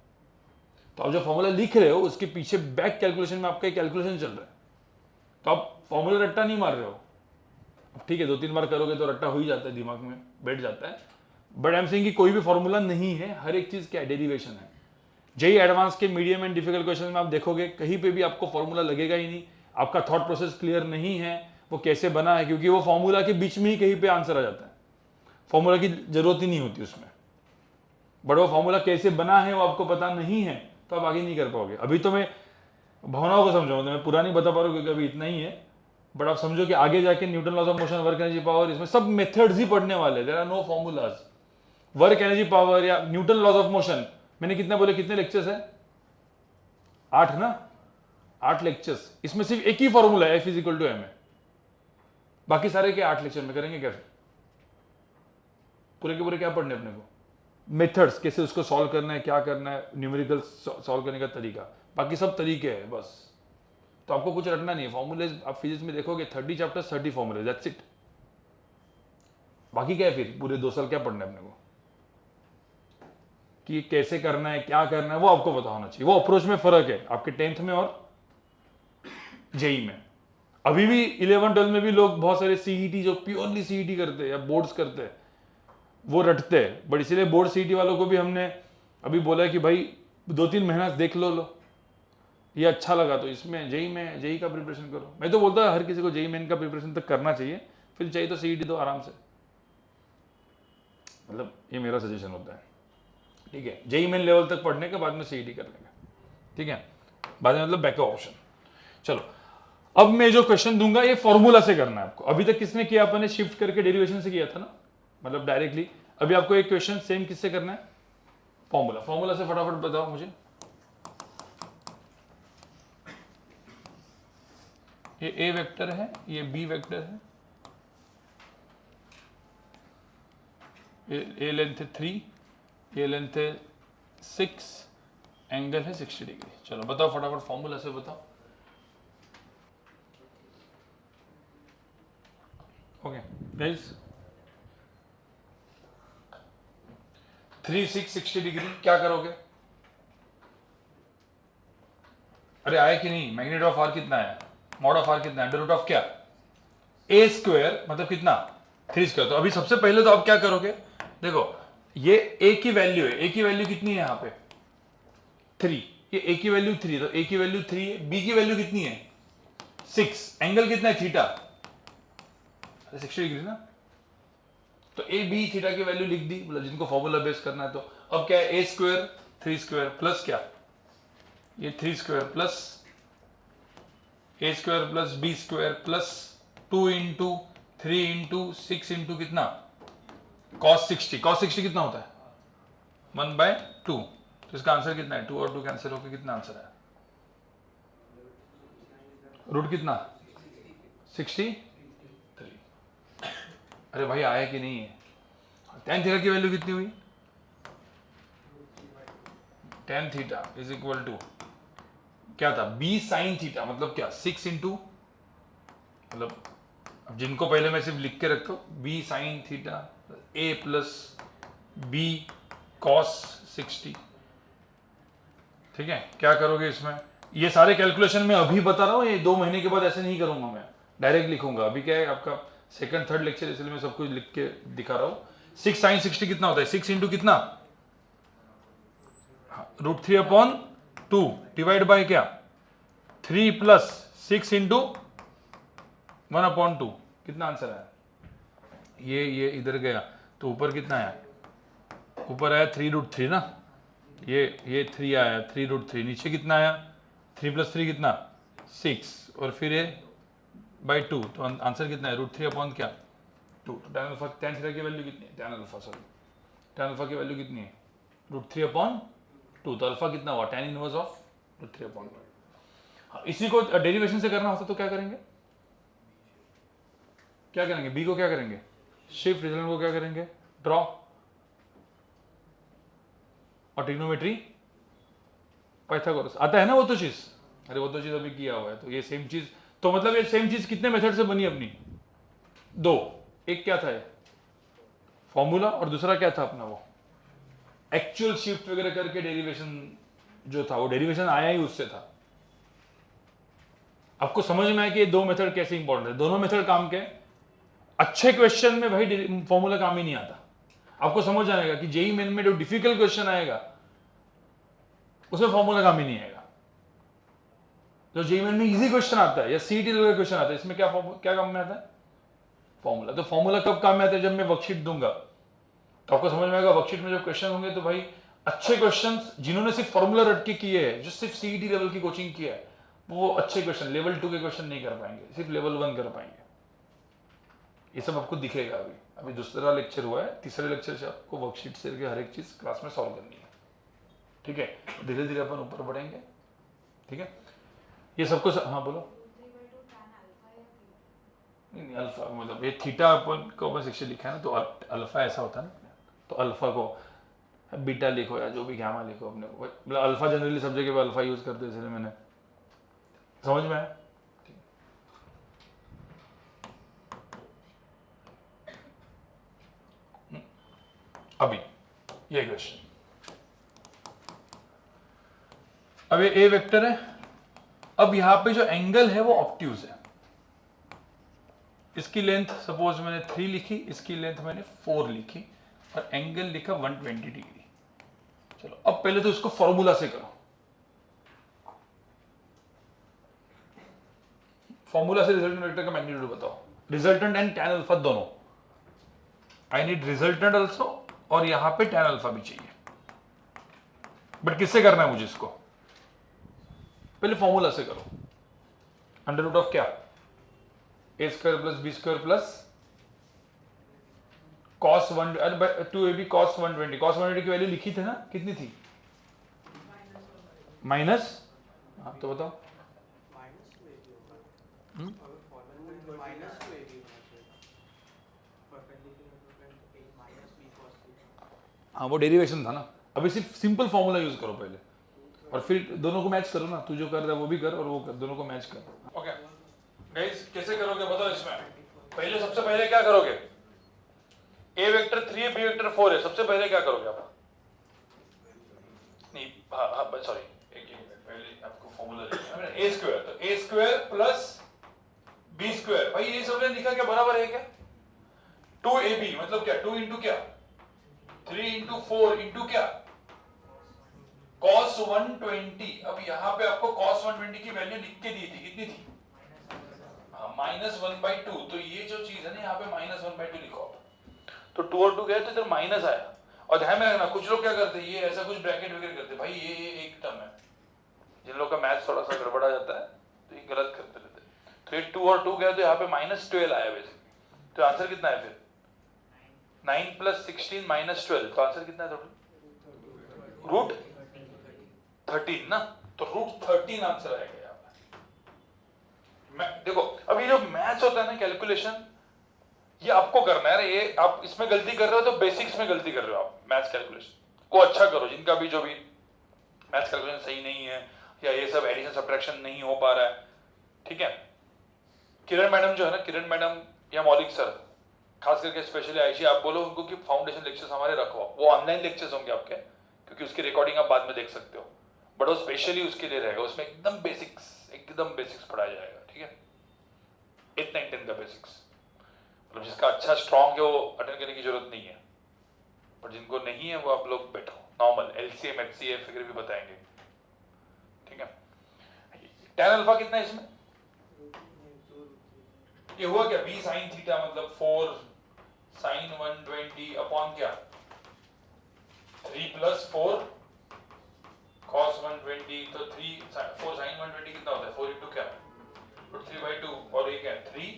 तो आप जो फॉर्मूला लिख रहे हो उसके पीछे बैक कैलकुलेशन में आपका कैलकुलेशन चल रहा है, तो आप फॉर्मूला रट्टा नहीं मार रहे हो, ठीक है 2-3 बार करोगे तो रट्टा हो ही जाता है, दिमाग में बैठ जाता है, बट आई एम सेइंग कि कोई भी फॉर्मूला नहीं है, हर एक चीज क्या है, डेरिवेशन है। जेई एडवांस के मीडियम एंड डिफिकल्ट क्वेश्चन में आप देखोगे कहीं पे भी आपको फॉर्मूला लगेगा ही नहीं, आपका थॉट प्रोसेस क्लियर नहीं है वो कैसे बना है, क्योंकि वो फॉर्मूला के बीच में ही कहीं पे आंसर आ जाता है, फॉर्मूला की जरूरत ही नहीं होती उसमें, बट वो फॉर्मूला कैसे बना है वो आपको पता नहीं है तो आप आगे नहीं कर पाओगे। अभी तो मैं भावनाओं को समझो, मतलब मैं पूरा नहीं बता पा रहा हूँ क्योंकि अभी इतना ही है, बट आप समझो कि आगे जाके Newton laws of motion, work energy power, इसमें सब मेथड्स ही पढ़ने वाले, there are no formulas. Work energy power या न्यूटन लॉज ऑफ मोशन, मैंने कितने बोले, कितने लेक्चर्स है, 8 ना, 8 लेक्चर्स, इसमें सिर्फ एक ही फॉर्मूला है, F = m है, बाकी सारे के 8 लेक्चर में करेंगे क्या फिर, पूरे के पूरे क्या पढ़ने अपने को, मेथड्स कैसे उसको सॉल्व करना है, क्या करना है, न्यूमेरिकल सॉल्व करने का तरीका, बाकी सब तरीके हैं बस, तो आपको कुछ रटना नहीं है। फॉर्मूले आप फिजिक्स में देखोगे 30 चैप्टर्स 30 फॉर्मूले, दैट्स इट, बाकी क्या है फिर, पूरे 2 साल क्या पढ़ना है अपने को, कि कैसे करना है, क्या करना है, वो आपको पता होना चाहिए। वो अप्रोच में फर्क है आपके 10th में और जेई में। अभी भी 11-12 में भी लोग बहुत सारे सीईटी, जो प्योरली सीईटी करते हैं या बोर्ड्स करते हैं, वो रटते हैं, बट इसीलिए बोर्ड सीईटी वालों को भी हमने अभी बोला है कि भाई 2-3 महीना देख लो, ये अच्छा लगा तो इसमें जेई का प्रिपरेशन करो। मैं तो बोलता हर किसी को जेई मेन का प्रिपरेशन तक करना चाहिए, फिर चाहिए तो सीईटी दो आराम से, मतलब ये मेरा सजेशन होता है, ठीक है। जेई मेन लेवल तक पढ़ने के बाद में सीईटी कर लेंगे, ठीक है, बाद में मतलब बैकअप ऑप्शन। चलो अब मैं जो क्वेश्चन दूंगा ये फॉर्मूला से करना है आपको। अभी तक किसने किया, अपन ने शिफ्ट करके डेरिवेशन से किया था ना, मतलब डायरेक्टली। अभी आपको एक क्वेश्चन सेम किससे करना है, फॉर्मूला से। फटाफट बताओ मुझे, ये ए वेक्टर है, ये बी वेक्टर है, ये लेंथ है 3, ये लेंथ है 6, एंगल है 60 डिग्री। चलो बताओ फटाफट फॉर्मूला से बताओ। ओके गाइस, 3, 6, 60 डिग्री क्या करोगे, अरे आए कि नहीं, मैग्नीट्यूड ऑफ आर कितना है, मॉड ऑफ आर कितना है, अंडर रूट ऑफ क्या, ए स्क्वायर मतलब कितना 3 स्क्वायर। तो अभी सबसे पहले तो आप क्या करोगे, देखो ये ए की वैल्यू है, ए की वैल्यू कितनी है यहाँ पे 3, ये ए की वैल्यू 3, तो ए की वैल्यू 3 है, बी की वैल्यू कितनी है 6, एंगल कितना है थीटा 60 डिग्री ना, तो ए बी थीटा की वैल्यू लिख दी, मतलब जिनको फॉर्मूला बेस करना है। तो अब क्या है, ए स्क्वायर 3 स्क्वायर प्लस क्या, ये 3 square plus A square plus B square plus 2 into 3 into 6 into कितना cos 60, cos 60 कितना होता है 1/2, तो इसका आंसर कितना है, 2 और 2 कैंसिल होकर कितना आंसर है, रूट कितना 63। अरे भाई आया कि नहीं है, tan थीटा की वैल्यू कितनी हुई, tan theta is equal to क्या था, b sin थीटा, मतलब क्या 6 इंटू, मतलब अब जिनको पहले मैं सिर्फ लिख के रखता हूँ, b sin theta a plus b cos 60, ठीक है। क्या करोगे इसमें, ये सारे कैलकुलेशन में अभी बता रहा हूँ, ये 2 महीने के बाद ऐसे नहीं करूंगा, मैं डायरेक्ट लिखूंगा। अभी क्या है आपका 2nd 3rd लेक्चर, इसलिए मैं सब कुछ लिख के दिखा रहा हूँ। 6 sin 60 कितना होता है, 6 इंटू कितना √3/2 डिवाइड बाय क्या 3 प्लस 6 इंटू 1/2, कितना आंसर आया, ये इधर गया तो ऊपर कितना आया, ऊपर आया 3√3 ना, ये 3 आया 3√3, नीचे कितना आया 3 + 3 कितना 6, और फिर ये बाई 2, तो आंसर कितना है √3 क्या 2। तो tan अल्फा, tan थीटा की वैल्यू कितनी है, tan अल्फा की वैल्यू कितनी है √3/2, तो अल्फा कितना हुआ tan इनवर्स ऑफ √3/2। हाँ, इसी को डेरिवेशन से करना होता तो क्या करेंगे, बी को क्या करेंगे शिफ्ट, रिजल्ट को क्या करेंगे ड्रॉ, और ट्रिग्नोमेट्री पाइथागोरस आता है ना वो तो चीज, अरे वो तो चीज अभी किया हुआ है, तो ये सेम चीज, तो मतलब ये सेम चीज कितने मेथड से बनी अपनी, 2, एक क्या था ये फॉर्मूला, और दूसरा क्या था अपना वो एक्चुअल शिफ्ट वगैरह करके डेरिवेशन जो था, वो डेरिवेशन आया ही उससे था। आपको समझ में आया कि ये 2 मेथड कैसे इंपॉर्टेंट है, दोनों मेथड काम के, अच्छे क्वेश्चन में भाई फॉर्मूला काम ही नहीं आता। आपको समझ आएगा कि जेई मेन में जो डिफिकल्ट क्वेश्चन आएगा उसमें फॉर्मूला काम ही नहीं आएगा। जो जेई मेन में इजी क्वेश्चन आता है या सीईटी लेवल का क्वेश्चन आता है, इसमें क्या काम में आता है? फॉर्मूला। तो फॉर्मूला कब काम में आता है? जब मैं वर्कशीट दूंगा तो आपको समझ में आएगा। वर्कशीट में जब क्वेश्चन होंगे तो भाई अच्छे क्वेश्चन जिन्होंने सिर्फ फॉर्मूला रट के किए हैं, जो सिर्फ सीईटी लेवल की कोचिंग किया है, वो अच्छे क्वेश्चन लेवल 2 के क्वेश्चन नहीं कर पाएंगे, सिर्फ लेवल 1 कर पाएंगे। ये सब आपको दिखेगा। अभी दूसरा लेक्चर हुआ है, तीसरे लेक्चर से आपको वर्कशीट से हर एक चीज क्लास में सॉल्व करनी है। ठीक है, धीरे धीरे अपन ऊपर बढ़ेंगे। ठीक है, ये सबको हाँ बोलो। नहीं अल्फा मतलब ये थीटा अपन को बस सेक्शन लिखा है ना, तो अल्फा ऐसा होता है ना, तो अल्फा को बीटा लिखो या जो भी गामा लिखो अपने को, मतलब अल्फा जनरली सब जगह पे अल्फा यूज करते हैं, इसलिए मैंने समझ में आया। अभी ये क्वेश्चन, अब ये ए वेक्टर है। अब यहां पे जो एंगल है वो ऑब्ट्यूज है। इसकी लेंथ सपोज मैंने 3 लिखी, इसकी लेंथ मैंने 4 लिखी और एंगल लिखा 120 डिग्री। चलो अब पहले तो इसको फॉर्मूला से करो। फॉर्मूला से रिजल्टेंट वेक्टर का मैग्नीट्यूड बताओ। रिजल्टेंट एंड टैन अल्फा दोनों। आई नीड रिजल्टेंट ऑल्सो और यहां पे टैन अल्फा भी चाहिए। बट किससे करना है मुझे इसको? पहले फॉर्मूला से करो। अंडर रूट ऑफ क्या? A square plus B square plus cos 2ab cos 120। Cos 120 की वैल्यू लिखी थी ना, कितनी थी? माइनस, हाँ तो बताओ। हाँ वो डेरिवेशन था ना। अभी सिर्फ सिंपल फॉर्मूला यूज करो पहले और फिर दोनों को मैच करो ना। तू जो कर रहा है वो भी कर और वो कर, दोनों को मैच कर। ओके गाइस, कैसे करोगे बताओ इसमें? पहले सबसे पहले क्या करोगे? ए वेक्टर 3 है, बी वेक्टर 4 है। सबसे पहले क्या करोगे आप? नहीं हाँ सॉरी, एक पहले आपको फॉर्मूला लिखना है। ए स्क्वायर, तो ए स्क्वायर प्लस बी स्क्वायर। भाई ये सबने लिखा क्या बराबर है क्या? 2ab मतलब क्या? 2 इंटू क्या? 3 इंटू 4 इंटू क्या? cos 120। अब यहां पे आपको cos 120 की वैल्यू लिख के दी थी, कितनी थी? -1/2। तो ये जो चीज है ना, यहाँ पे -1/2 लिखो आप। तो 2 और 2 गए तो इधर माइनस आया। और ध्यान में रखना, कुछ लोग क्या करते हैं, ये ऐसा कुछ ब्रैकेट वगैरह करते हैं। भाई ये एक टर्म है, जिन लोग का मैथ्स थोड़ा सा गड़बड़ा जाता है तो ये गलत करते रहते हैं। तो ये 2 और 2 गया तो यहाँ पे -12 आया बेसिकली। तो आंसर कितना है फिर? 9 + 16 - 12। तो आंसर कितना है टोटल? रूट 13 ना। तो रूट 13 आंसर आएगा यहाँ पे। देखो अब ये जो मैथ्स होता है ना, कैलकुलेशन, ये आपको करना है। ये आप इसमें गलती कर रहे हो तो बेसिक्स में गलती कर रहे हो आप। मैथ्स कैलकुलेशन को अच्छा करो। जिनका भी जो भी मैथ्स कैलकुलेशन सही नहीं है या ये सब एडिशन सब्ट्रैक्शन नहीं हो पा रहा है, ठीक है, किरण मैडम जो है ना, किरण मैडम या मौलिक सर, खास करके स्पेशली आयशी, आप बोलो उनको कि फाउंडेशन लेक्चर्स हमारे रखो। वो ऑनलाइन लेक्चर्स होंगे आपके, क्योंकि उसकी रिकॉर्डिंग आप बाद में देख सकते हो, बट वो स्पेशली उसके लिए रहेगा। उसमें एकदम बेसिक्स पढ़ाया जाएगा। ठीक है, 8, 9, 10 का बेसिक्स। मतलब जिसका अच्छा स्ट्रॉन्ग है वो अटेंड करने की जरूरत नहीं है, पर जिनको नहीं है वो आप लोग बैठो। नॉर्मल LCM HCF वगैरह भी बताएंगे। ठीक है, tan अल्फा कितना है इसमें? ये हुआ क्या? b sin थीटा मतलब 4 sin 120 अपॉन क्या? 3 + 4 cos 120। तो 4 sin 120 कितना होता है? 4 इंटू क्या? √3/2। और ये क्या? 3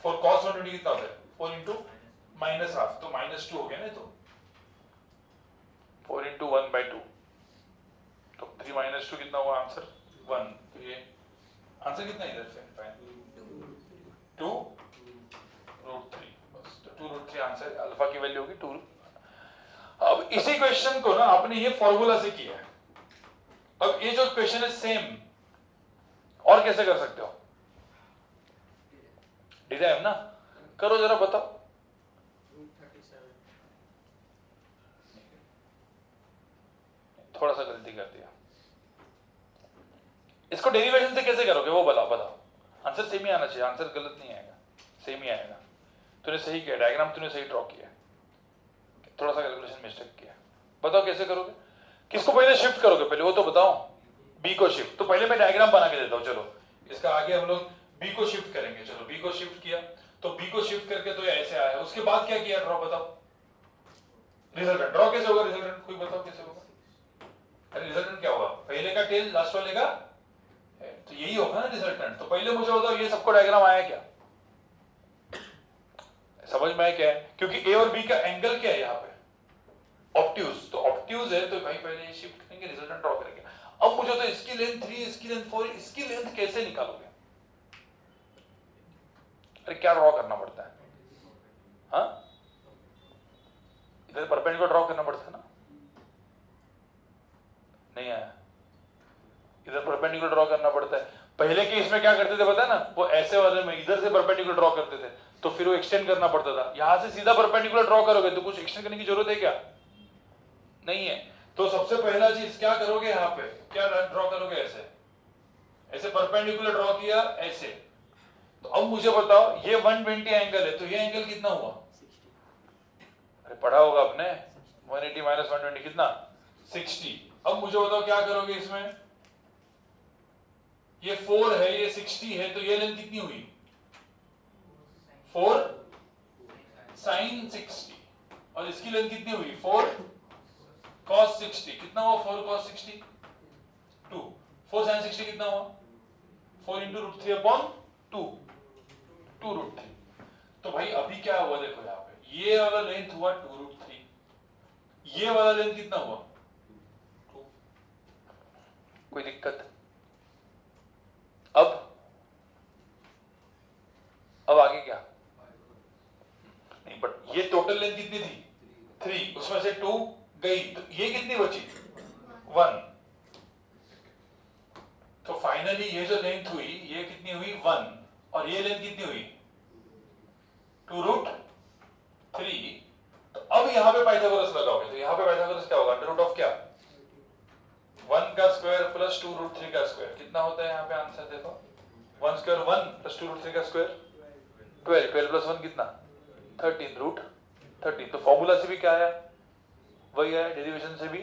4 cos 120 कितना होता है? 4 इंटू -½ तो -2 हो गया ना। तो 4 इंटू 1/2 तो 3 - 2 कितना हुआ? आंसर 1। तो ये आंसर कितना इधर से? 2 √3। बस तो 2 √3 आंसर। अल्फा की वैल्यू होगी 2। अब इसी क्वेश्चन को ना आपने ये फॉर्मूला से किया है। अब ये जो क्वेश्चन है सेम और कैसे कर सकते हो? डिराइव ना करो, जरा बताओ। थोड़ा सा गलती कर दिया। इसको डेरिवेशन से कैसे करोगे वो बताओ। आंसर सेम ही आना चाहिए, आंसर गलत नहीं आएगा, सेम ही आएगा। तूने सही किया, डायग्राम तूने सही ड्रॉ किया, थोड़ा सा कैलकुलेशन मिस्टेक किया। बताओ कैसे करोगे, किसको पहले शिफ्ट करोगे पहले वो तो बताओ। बी को शिफ्ट, तो पहले मैं डायग्राम बना के देता हूँ। चलो इसका आगे हम लोग बी को शिफ्ट करेंगे। चलो बी को शिफ्ट किया, तो बी को शिफ्ट करके तो ये ऐसे आया, उसके बाद क्या किया ड्रॉ बताओ। रिजल्टेंट ड्रॉ कैसे होगा, रिजल्टेंट कोई बताओ कैसे होगा। अरे रिजल्टेंट क्या होगा, पहले का टेल लास्ट वाले का, तो यही होगा ना रिजल्टेंट। तो पहले मुझे बताओ ये सबको डायग्राम आया क्या, समझ में आया क्या है, क्योंकि ए और बी का एंगल क्या है यहाँ पे, ऑब्ट्यूज। तो ऑब्ट्यूज है तो भाई पहले ये शिफ्ट करेंगे, रिजल्टेंट ड्रॉ करेंगे। अब मुझे तो इसकी लेंथ 3, इसकी लेंथ 4, इसकी लेंथ कैसे निकालोगे। अरे क्या ड्रॉ करना पड़ता है, हाँ इधर परपेंडिकुलर ड्रॉ करना पड़ता है ना, नहीं आया, इधर परपेंडिकुलर ड्रॉ करना पड़ता है। पहले केस में क्या करते थे पता है ना, वो ऐसे वाले में इधर से परपेंडिकुलर ड्रॉ करते थे, तो फिर वो एक्सटेंड करना पड़ता था। यहां से सीधा परपेंडिकुलर ड्रॉ करोगे तो कुछ एक्सटेंड करने की जरूरत है क्या, नहीं है। तो सबसे पहला चीज क्या करोगे, यहाँ पे क्या ड्रॉ करोगे, ऐसे ऐसे परपेंडिकुलर ड्रॉ किया ऐसे। तो अब मुझे बताओ ये 120 एंगल है, तो ये एंगल कितना हुआ, अरे पढ़ा होगा आपने, 180 माइनस 120 कितना, 60। अब मुझे बताओ क्या करोगे इसमें, ये 4 है, ये 60 है, तो ये लेंथ कितनी हुई, 4 sin 60, और इसकी लेंथ कितनी हुई, 4 cos 60। कितना हुआ 4 cos 60, 2। 4 sin 60 कितना हुआ, 4 into √3 upon 2, 2√3। तो भाई अभी क्या हुआ देखो यहाँ पे, ये वाला लेंथ हुआ 2√3, ये वाला लेंथ कितना हुआ 2। कोई दिक्कत, अब आगे क्या नहीं, बट ये टोटल लेंथ कितनी थी 3, उसमें से 2 गई, तो ये कितनी बची 1। तो फाइनली ये जो लेंथ हुई ये कितनी हुई 1, और ये लेंथ कितनी हुई 2√3। तो अब यहां पे पाइथागोरस लगाओगे, तो यहां पे पाइथागोरस क्या होगा, अंडर रूट ऑफ क्या, 1 का स्क्वायर प्लस 2√3 का स्क्वायर। कितना होता है यहाँ पे आंसर देखो, 1 स्क्वायर 1 प्लस 2√3 का स्क्वायर 12, 12 प्लस 1 कितना 13, √13। तो फॉर्मूला से भी क्या आया, वही आया, डेरिवेशन से भी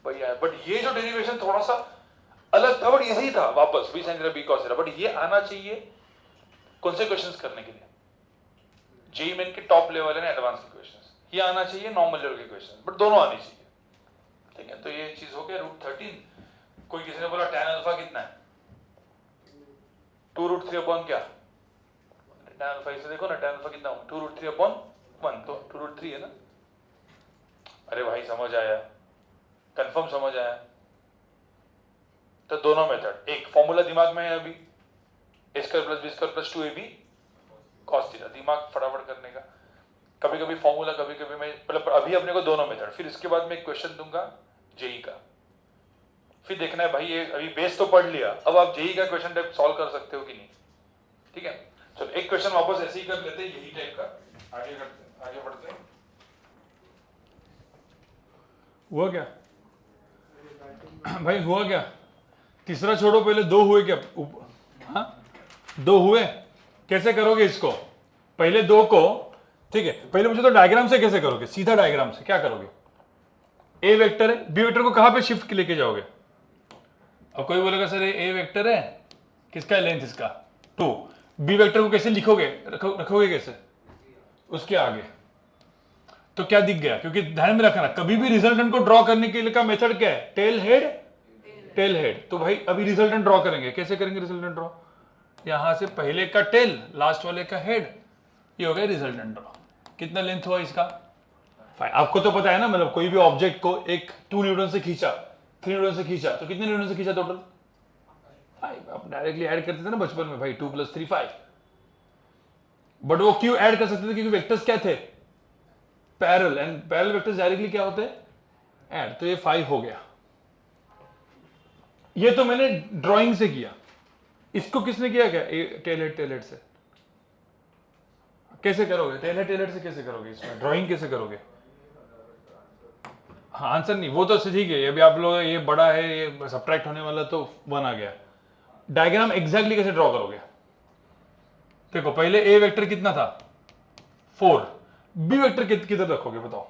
वही आया। बट ये जो डेरिवेशन थोड़ा सा अलग था, बट इजी था, वापस b sin b cos but ये आना चाहिए कौन से क्वेश्चंस करने के लिए, जेई मेन के टॉप लेवल है एडवांस के क्वेश्चंस, ये आना चाहिए नॉर्मल लेवल के क्वेश्चंस, बट दोनों आनी चाहिए, ठीक है। तो ये चीज हो गया √13। कोई किसी ने बोला tan अल्फा कितना है, 2√3 अपॉन क्या, tan अल्फा इसे देखो ना, tan अल्फा कितना हो 2√3 अपॉन 1, तो 2√3 है ना। अरे भाई समझ आया, कंफर्म समझ आया। तो दोनों मेथड, एक फॉर्मूला दिमाग में है अभी, a square plus B square plus 2ab cos theta, दिमाग फटाफट करने का। कभी कभी फॉर्मूला, कभी कभी मैं मतलब अभी अपने को दोनों मेथड, फिर इसके बाद मैं एक क्वेश्चन दूंगा जेई का, फिर देखना है भाई ये अभी बेस तो पढ़ लिया, अब आप जेई का क्वेश्चन टाइप सॉल्व कर सकते हो कि नहीं, ठीक है। चलो एक क्वेश्चन वापस ऐसे ही कर लेते हैं, यही टाइप का, आगे करते, आगे बढ़ते हैं। हुआ क्या भाई, हुआ क्या, तीसरा छोड़ो, पहले 2 हुए क्या, हाँ 2 हुए, कैसे करोगे इसको, पहले 2 को, ठीक है। पहले मुझे तो डायग्राम से कैसे करोगे, सीधा डायग्राम से क्या करोगे, ए वेक्टर है, बी वेक्टर को कहां पे शिफ्ट लेके जाओगे। अब कोई बोलेगा सर ए वेक्टर है, किसका है लेंथ इसका 2, बी वेक्टर को कैसे लिखोगे, रखोगे कैसे उसके आगे, तो क्या दिख गया, क्योंकि ध्यान में रखना कभी भी रिजल्टेंट को ड्रॉ करने के लिए का मेथड क्या है, टेल हेड। तो भाई अभी रिजल्टेंट ड्रॉ करेंगे, कैसे करेंगे रिजल्टेंट ड्रॉ, यहां से पहले का टेल लास्ट वाले का हेड, ये हो गया रिजल्टेंट ड्रॉ। कितना लेंथ हुआ इसका 5। आपको तो पता है ना, मतलब कोई भी ऑब्जेक्ट को एक 2 न्यूटन से खींचा, 3 न्यूटन से खींचा, तो कितने न्यूटन से खींचा टोटल 5। आप डायरेक्टली ऐड करते थे ना बचपन में, भाई 2 + 3 5। बट वो क्यों ऐड कर सकते थे, क्योंकि वेक्टर्स क्या थे parallel, and parallel vectors directly क्या होते हैं ऐड, तो ये 5 हो गया। ये तो मैंने ड्राइंग से किया, इसको किसने किया क्या, टेल हेड से कैसे करोगे, टेल हेड से कैसे करोगे, इसमें ड्राइंग कैसे करोगे। हाँ आंसर नहीं, वो तो ठीक है, अभी आप लोग ये बड़ा है, ये सब्ट्रैक्ट होने वाला तो 1 आ गया। डायग्राम एग्जैक्टली कैसे ड्रॉ करोगे, देखो पहले ए वेक्टर कितना था 4, बी वेक्टर किधर रखोगे बताओ?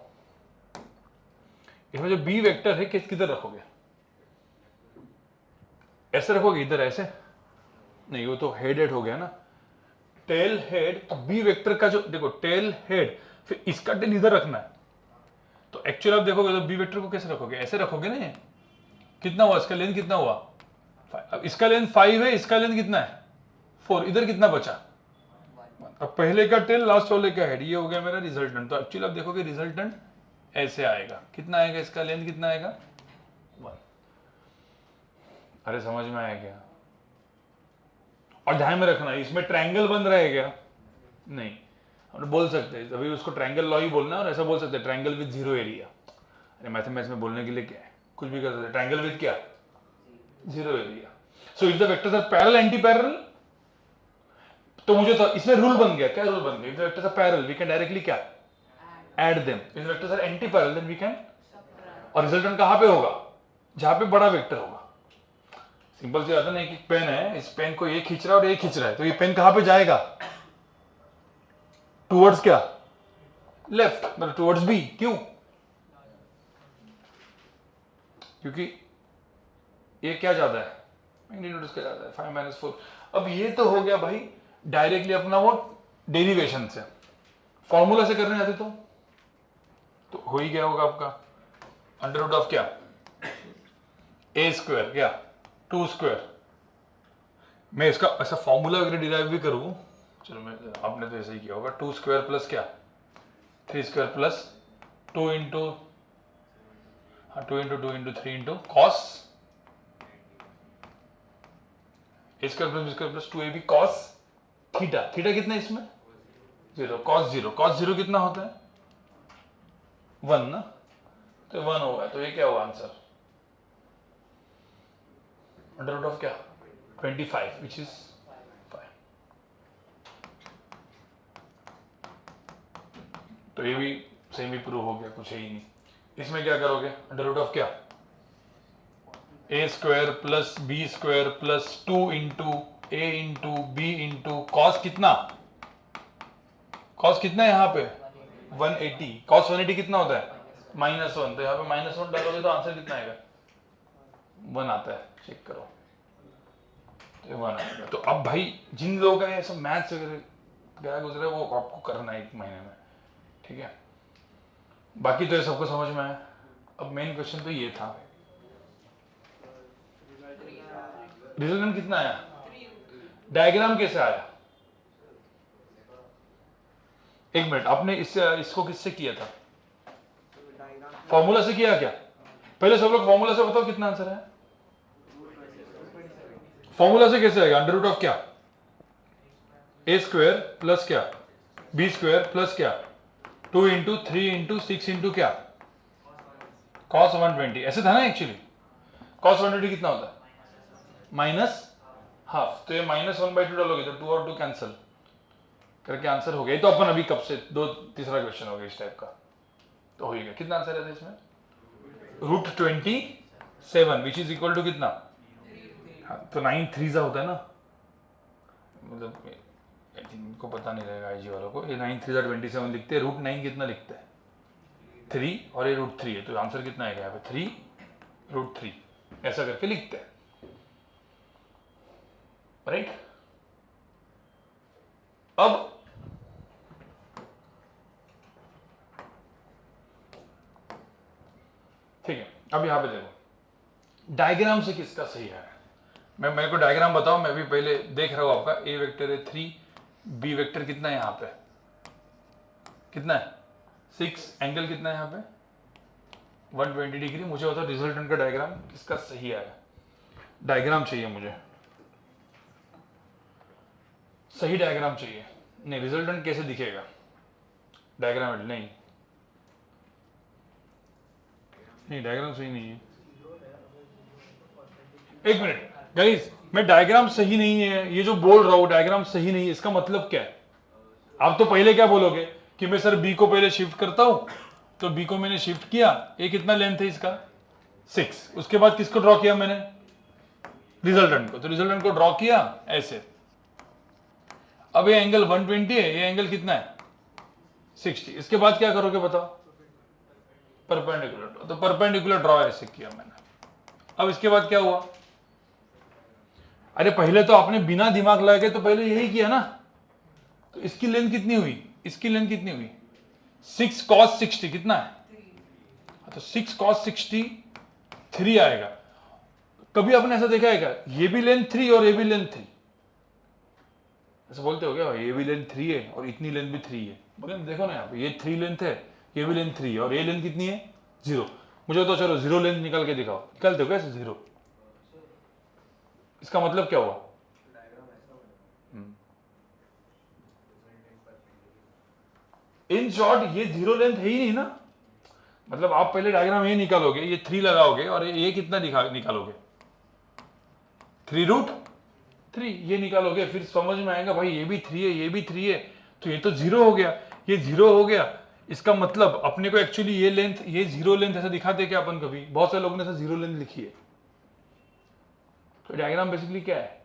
इसमें जो बी वेक्टर है किधर रखोगे? ऐसे रखोगे, इधर ऐसे नहीं, वो तो हेड हो गया ना, टेल हेड। तो बी वेक्टर का जो देखो टेल हेड, फिर इसका टेल इधर रखना है। तो एक्चुअली आप देखोगे तो बी वेक्टर को कैसे रखोगे? ऐसे रखोगे ना। ये कितना हुआ इसका लेंथ? कितना हुआ? 5। अब इसका लेंथ 5 है, इसका लेंथ कितना है? 4। इधर कितना बचा? अब पहले का टेल, लास्ट वाले का हेड, ये हो गया मेरा रिजल्टेंट। तो एक्चुअली आप देखोगे रिजल्टेंट ऐसे आएगा। कितना आएगा इसका लेंथ? कितना आएगा? 1। अरे समझ में आया क्या? और ध्यान में रखना, इसमें ट्रायंगल बन रहा है क्या? नहीं। हम बोल सकते हैं अभी उसको ट्रायंगल लॉ ही बोलना है, और ऐसा बोल सकते हैं ट्रायंगल विद 0 एरिया। अरे मैथमेटिक्स में बोलने के लिए क्या है, कुछ भी कर सकते हैं। ट्रायंगल विद क्या? 0 area. So if the vectors are parallel, anti parallel, तो मुझे तो इसमें रूल बन गया। क्या रूल बन गया? If the vectors are parallel we can directly क्या? Add them. If the vectors are anti parallel then we can, और रिजल्टेंट कहां पे होगा? जहां पे बड़ा वेक्टर होगा। सिंपल सी बात है ना, एक पेन है, इस पेन को ये खींच रहा है और ये खींच रहा है, तो ये पेन कहां पे जाएगा? टुवर्ड्स क्या? लेफ्ट, मतलब टुवर्ड्स बी। क्यों? क्योंकि ये क्या जाता है? मैग्नीट्यूड इसका जाता है 5 - 4। अब ये तो हो गया भाई डायरेक्टली अपना वो डेरिवेशन से, फॉर्मूला से करने जाते तो हो ही गया होगा आपका अंडर रूट ऑफ क्या? a स्क्वायर क्या? 2 स्क्वायर। मैं इसका ऐसा फॉर्मूला वगैरह डिराइव भी करूं, चलो मैं, आपने तो ऐसे ही किया होगा। 2 स्क्वायर प्लस क्या? 3 square plus 2 into 2 into 2 into 3 into cos A square plus B square plus 2ab cos theta. Theta कितना है इसमें? 0। कॉस 0, कॉस 0 कितना होता है? 1 ना, तो 1 होगा। तो ये क्या हुआ आंसर? अंडर रूट ऑफ क्या? 25 विच इज 5। तो ये भी सेमी प्रूव हो गया, कुछ है ही नहीं। इसमें क्या करोगे? अंडर रूट ऑफ क्या? a square plus B square plus 2 into A into b into cos कितना? कॉस कितना है यहाँ पे? 180। कॉस 180 कितना होता है? -1। तो यहाँ पे -1 डालोगे तो आंसर कितना आएगा? 1 आता है। चेक करो, तो 1 आएगा। तो अब भाई जिन लोगों का ये सब मैथ्स वगैरह गया गुजरा वो आपको करना है 1 महीने में, ठीक है? बाकी तो ये सबको समझ में आया। अब मेन क्वेश्चन तो ये था, रिजल्टेंट कितना आया? डायग्राम कैसे आया? एक मिनट, आपने इसको किससे किया था? फॉर्मूला से किया क्या? पहले सब लोग फॉर्मूला से बताओ कितना आंसर है। फॉर्मूला से कैसे आएगा? अंडर रूट ऑफ क्या? ए स्क्वायर प्लस क्या? बी स्क्वायर प्लस क्या? 2 इंटू 3 इंटू 6 इंटू क्या? कॉस 120। ऐसे था ना एक्चुअली। कॉस 120 कितना होता है? -½ तो ये -1/2 डालोगे तो 2 और 2 कैंसिल करके आंसर हो गया। तो अपन अभी कब से तीसरा क्वेश्चन हो गया इस टाइप का, तो हो गया। कितना आंसर है इसमें? √27 विच इज इक्वल टू कितना? हाँ, तो 9 3 होता है ना, मतलब आई थिंक इनको पता नहीं रहेगा आईजी वालों को। ये 9 3 27 लिखते हैं। √9 कितना लिखते हैं? 3, और ये √3 है, तो आंसर कितना आएगा यहाँ पे? 3√3 ऐसा करके लिखते हैं, राइट? अब ठीक है, अब यहां पे देखो डायग्राम से किसका सही है। मेरे को डायग्राम बताओ, मैं भी पहले देख रहा हूं आपका। ए वेक्टर है 3, बी वेक्टर कितना है यहाँ पे? कितना है? 6। एंगल कितना है यहाँ पे? 120 डिग्री। मुझे बताओ रिजल्टेंट का डायग्राम किसका सही आया? डायग्राम चाहिए मुझे, सही डायग्राम चाहिए। नहीं, रिजल्टेंट कैसे दिखेगा? डायग्राम नहीं, डायग्राम सही नहीं है। एक मिनट गाइस, मैं डायग्राम सही नहीं है ये जो बोल रहा हूं, डायग्राम सही नहीं है, इसका मतलब क्या है? आप तो पहले क्या बोलोगे कि मैं सर बी को पहले शिफ्ट करता हूं, तो बी को मैंने शिफ्ट किया। ये कितना लेंथ है इसका? 6। उसके बाद किसको ड्रॉ किया मैंने? रिजल्टेंट को। तो रिजल्टेंट को ड्रॉ किया ऐसे। अब ये एंगल 120 है, ये एंगल कितना है? 60। इसके बाद क्या करोगे बताओ? परपेंडिकुलर। तो परपेंडिकुलर ड्रॉ ऐसे किया मैंने। अब इसके बाद क्या हुआ? अरे पहले तो आपने बिना दिमाग लगाए तो पहले यही किया ना। तो इसकी लेंथ कितनी हुई? इसकी लेंथ कितनी हुई? 6 cos 60 कितना है? तो 6 cos 60 3 आएगा। कभी आपने ऐसा देखा है क्या? ये भी लेंथ 3 और ये भी लेंथ 3, ऐसा बोलते हो क्या? ये भी लेंथ 3 है और इतनी लेंथ भी 3 है। बोले देखो ना यहाँ पे, ये 3 लेंथ है, ये भी लेंथ 3 है, और ये लेंथ कितनी है? 0। मुझे तो चलो 0 लेंथ निकाल के दिखाओ। निकालते हो कैसे 0? इसका मतलब क्या हुआ? इन शॉर्ट ये 0 लेंथ है ही नहीं ना। मतलब आप पहले डायग्राम ये निकालोगे, ये 3 लगाओगे और ये कितना निकालोगे? 3√3 ये निकालोगे, फिर समझ में आएगा भाई ये भी 3 है, ये भी 3 है, तो ये तो 0 हो गया, ये 0 हो गया। इसका मतलब अपने को एक्चुअली ये लेंथ, ये 0 लेंथ ऐसा दिखाते क्या अपन कभी? बहुत सारे लोगों ने ऐसा 0 लेंथ लिखी है। तो डायग्राम बेसिकली क्या है?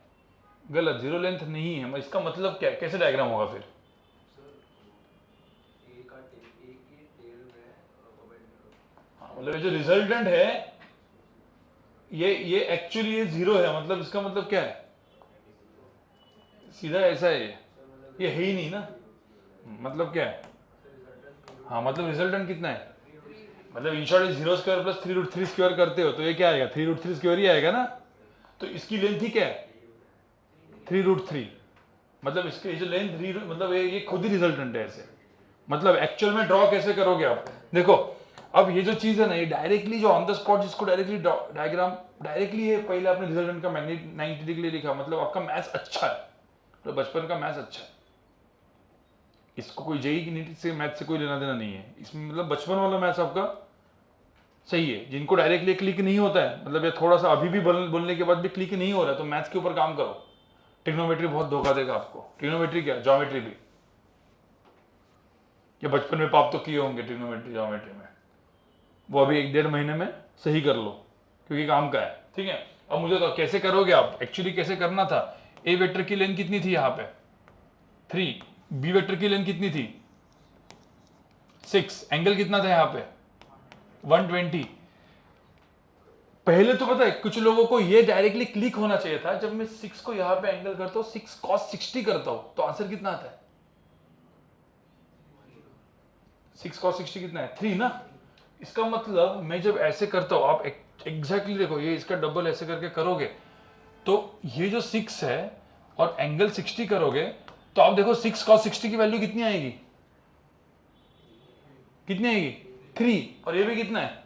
गलत, 0 लेंथ नहीं है। इसका मतलब क्या है? कैसे डायग्राम होगा फिर? मतलब ये जो रिजल्टेंट है ये एक्चुअली ये 0 है। मतलब इसका मतलब क्या है? सीधा ऐसा है, ये है ही नहीं ना। मतलब क्या है? हाँ, मतलब रिजल्टेंट कितना है? मतलब इन शॉर्ट 0² प्लस 3√3² करते हो तो ये क्या आएगा? 3√3² ही आएगा ना। तो इसकी लेंथ ही क्या है? 3√3। मतलब इसकी जो लेंथ 3, मतलब ये खुद ही रिजल्टेंट है ऐसे। मतलब एक्चुअल में ड्रॉ कैसे करोगे आप? देखो अब ये जो चीज है ना, ये डायरेक्टली जो ऑन द स्पॉट जिसको डायरेक्टली डायग्राम डायरेक्टली है, पहले आपने रिजल्टेंट का मैग्नेट 90 डिग्री लिखा, मतलब आपका मैथ्स अच्छा है, तो बचपन का मैथ्स अच्छा है। इसको कोई जेई की नीट से मैथ से कोई लेना देना नहीं है इसमें। मतलब बचपन वाला मैथ्स आपका सही है। जिनको डायरेक्टली क्लिक नहीं होता है, मतलब ये थोड़ा सा अभी भी बोलने के बाद भी क्लिक नहीं हो रहा है, तो मैथ्स के ऊपर काम करो। ट्रिग्नोमेट्री बहुत धोखा देगा आपको। ट्रिग्नोमेट्री क्या, ज्योमेट्री भी। ये बचपन में पाप तो किए होंगे ट्रिग्नोमेट्री ज्योमेट्री में, वो अभी 1-1.5 महीने में सही कर लो क्योंकि काम का है। ठीक है, अब मुझे तो कैसे करोगे आप? एक्चुअली कैसे करना था? ए वेक्टर की लेंथ कितनी थी यहाँ पे? 3। बी वेक्टर की लेंथ कितनी थी? 6। एंगल कितना था यहाँ पे? 120। पहले तो पता है कुछ लोगों को ये डायरेक्टली क्लिक होना चाहिए था। जब मैं 6 को यहाँ पे एंगल करता हूँ, 6 cos 60 करता हूं, तो आंसर कितना आता है? 6 cos 60 कितना है? 3 ना। इसका मतलब मैं जब ऐसे करता हूं, आप एग्जैक्टली देखो, ये इसका डबल ऐसे करके करोगे तो ये जो 6 है और एंगल 60 करोगे तो आप देखो 6 cos 60 की वैल्यू कितनी आएगी? कितनी आएगी? 3। और ये भी कितना है?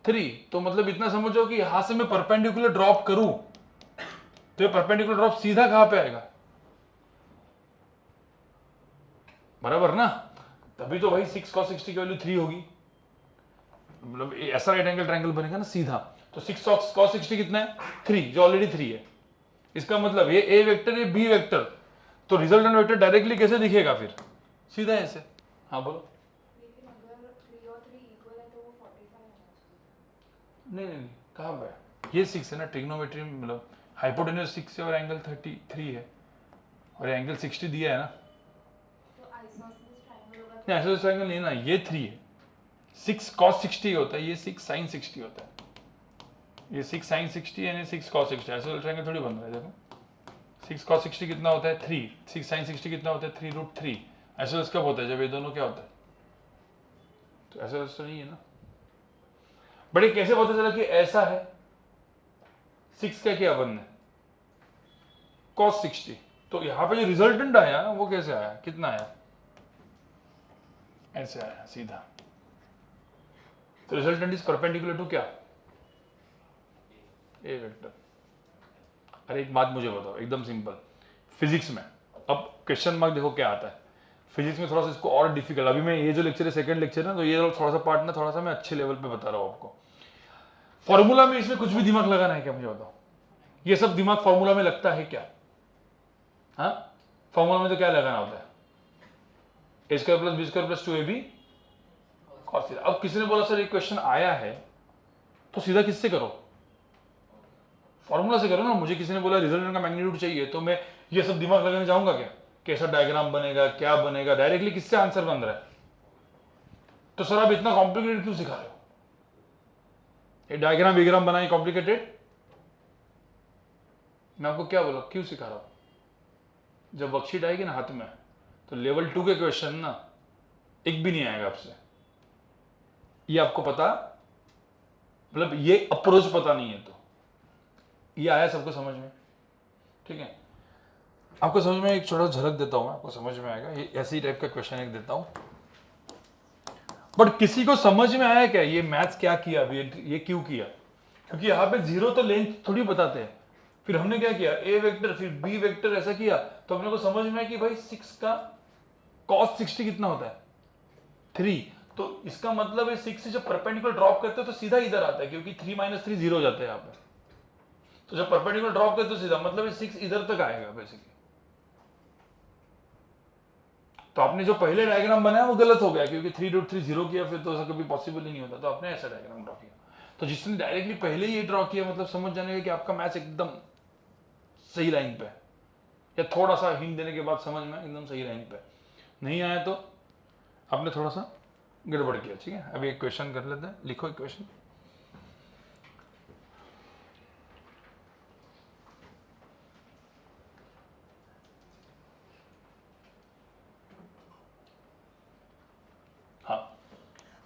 3। तो मतलब इतना समझो कि यहां से मैं परपेंडिकुलर ड्रॉप करूं तो ये परपेंडिकुलर ड्रॉप सीधा कहां पे आएगा? बराबर ना। तभी तो भाई 6 cos 60 की वैल्यू 3 होगी। मतलब ऐसा राइट एंगल ट्रायंगल बनेगा ना सीधा। तो 6 cos 60 कितना है? 3, जो ऑलरेडी 3 है। इसका मतलब ये ए वेक्टर, ये बी वेक्टर, तो रिजल्टेंट वेक्टर डायरेक्टली कैसे दिखेगा फिर? सीधा ऐसे। हाँ बोलो। लेकिन अगर 3 और 3 इक्वल है तो वो 45 होना चाहिए। नहीं, कहाँ पे? ये 6 है ना ट्रिग्नोमेट्री में, मतलब हाइपोटेन्यूज 6 है और एंगल 33 है और एंगल 60 दिया है ना। तो आइसोसेलेस ट्रायंगल होगा नहीं, ऐसा ट्रायंगल नहीं ना, ये 3 है। 6 cos 60 होता है, ये 6 sin 60 होता है। ये 6 sin 60 यानी 6 cos 60। ऐसा ट्रायंगल थोड़ी बन रहा है। देखो 6 cos 60 कितना होता है? 3। 6 sin 60 कितना होता है? 3√3। ऐसा कब होता है? जब ये दोनों क्या होता है? तो ऐसा नहीं है ना। बड़े कैसे पता चला कि ऐसा है? 6 का क्या बनना है? cos 60। तो यहां पे जो रिजल्टेंट आया वो कैसे आया? कितना आया? ऐसे आया सीधा। तो रिजल्टेंट इज परपेंडिकुलर टू क्या? ए वेक्टर। अरे एक बात मुझे बताओ, एकदम सिंपल। फिजिक्स में अब क्वेश्चन मार्क देखो क्या आता है। फिजिक्स में थोड़ा सा इसको और डिफिकल्ट, अभी मैं ये जो लेक्चर है सेकंड लेक्चर है ना, तो ये थोड़ा सा पार्ट ना थोड़ा सा मैं अच्छे लेवल पे बता रहा हूँ आपको। फॉर्मूला में इसमें कुछ भी दिमाग लगाना है क्या? मुझे बताओ। ये सब दिमाग फॉर्मूला में लगता है क्या? हाँ, फॉर्मूला में तो क्या लगाना होता है? a² + b² + 2ab cos theta. अब किसी ने बोला सर एक क्वेश्चन आया है तो सीधा किससे करो? फॉर्मूला से करो ना। मुझे किसी ने बोला रिजल्टेंट का मैग्नीट्यूड चाहिए, तो मैं ये सब दिमाग लगाने जाऊंगा क्या? कैसा डायग्राम बनेगा, क्या बनेगा, डायरेक्टली किससे आंसर बन रहा है। तो सर आप इतना कॉम्प्लिकेटेड क्यों सिखा रहे हो? ये डायग्राम विग्राम बनाए कॉम्प्लिकेटेड? मैं आपको क्या बोला, क्यों सिखा रहा हूं? जब वर्कशीट आएगी ना हाथ में, तो लेवल 2 के क्वेश्चन ना एक भी नहीं आएगा आपसे। ये आपको पता, मतलब ये अप्रोच पता नहीं है तो ये आया सबको समझ में? ठीक है, आपको समझ में एक छोटा झलक देता हूं, आपको समझ में आएगा। ये ऐसी टाइप का क्वेश्चन एक देता हूं, बट किसी को समझ में आया क्या ये मैथ्स क्या किया अभी, ये क्यों किया? क्योंकि यहाँ पे जीरो तो लेंथ थोड़ी बताते हैं। फिर हमने क्या किया, ए वेक्टर फिर बी वेक्टर ऐसा किया, तो अपने को समझ में आया कि भाई 6 का cos 60 कितना होता है 3। तो इसका मतलब है 6 से जब परपेंडिकुलर ड्रॉप करते हैं तो सीधा इधर आता है, क्योंकि 3 - 3 0 हो जाता है यहाँ पे। तो जब परपेंडिकुलर ड्रॉप करते तो सीधा मतलब 6 इधर तक आएगा बेसिकली। तो आपने जो पहले डायग्राम बनाया वो गलत हो गया, क्योंकि 3√3 0 किया, फिर तो ऐसा कभी पॉसिबल ही नहीं होता। तो आपने ऐसा डायग्राम ड्रॉ किया। तो जिसने डायरेक्टली पहले ही ये ड्रॉ किया, मतलब समझ जाने का कि आपका मैच एकदम सही लाइन पे है, या थोड़ा सा हिंट देने के बाद समझ में एकदम सही लाइन पे। नहीं आया तो आपने थोड़ा सा गड़बड़ किया। ठीक है, अभी एक क्वेश्चन कर लेते हैं, लिखो एक question.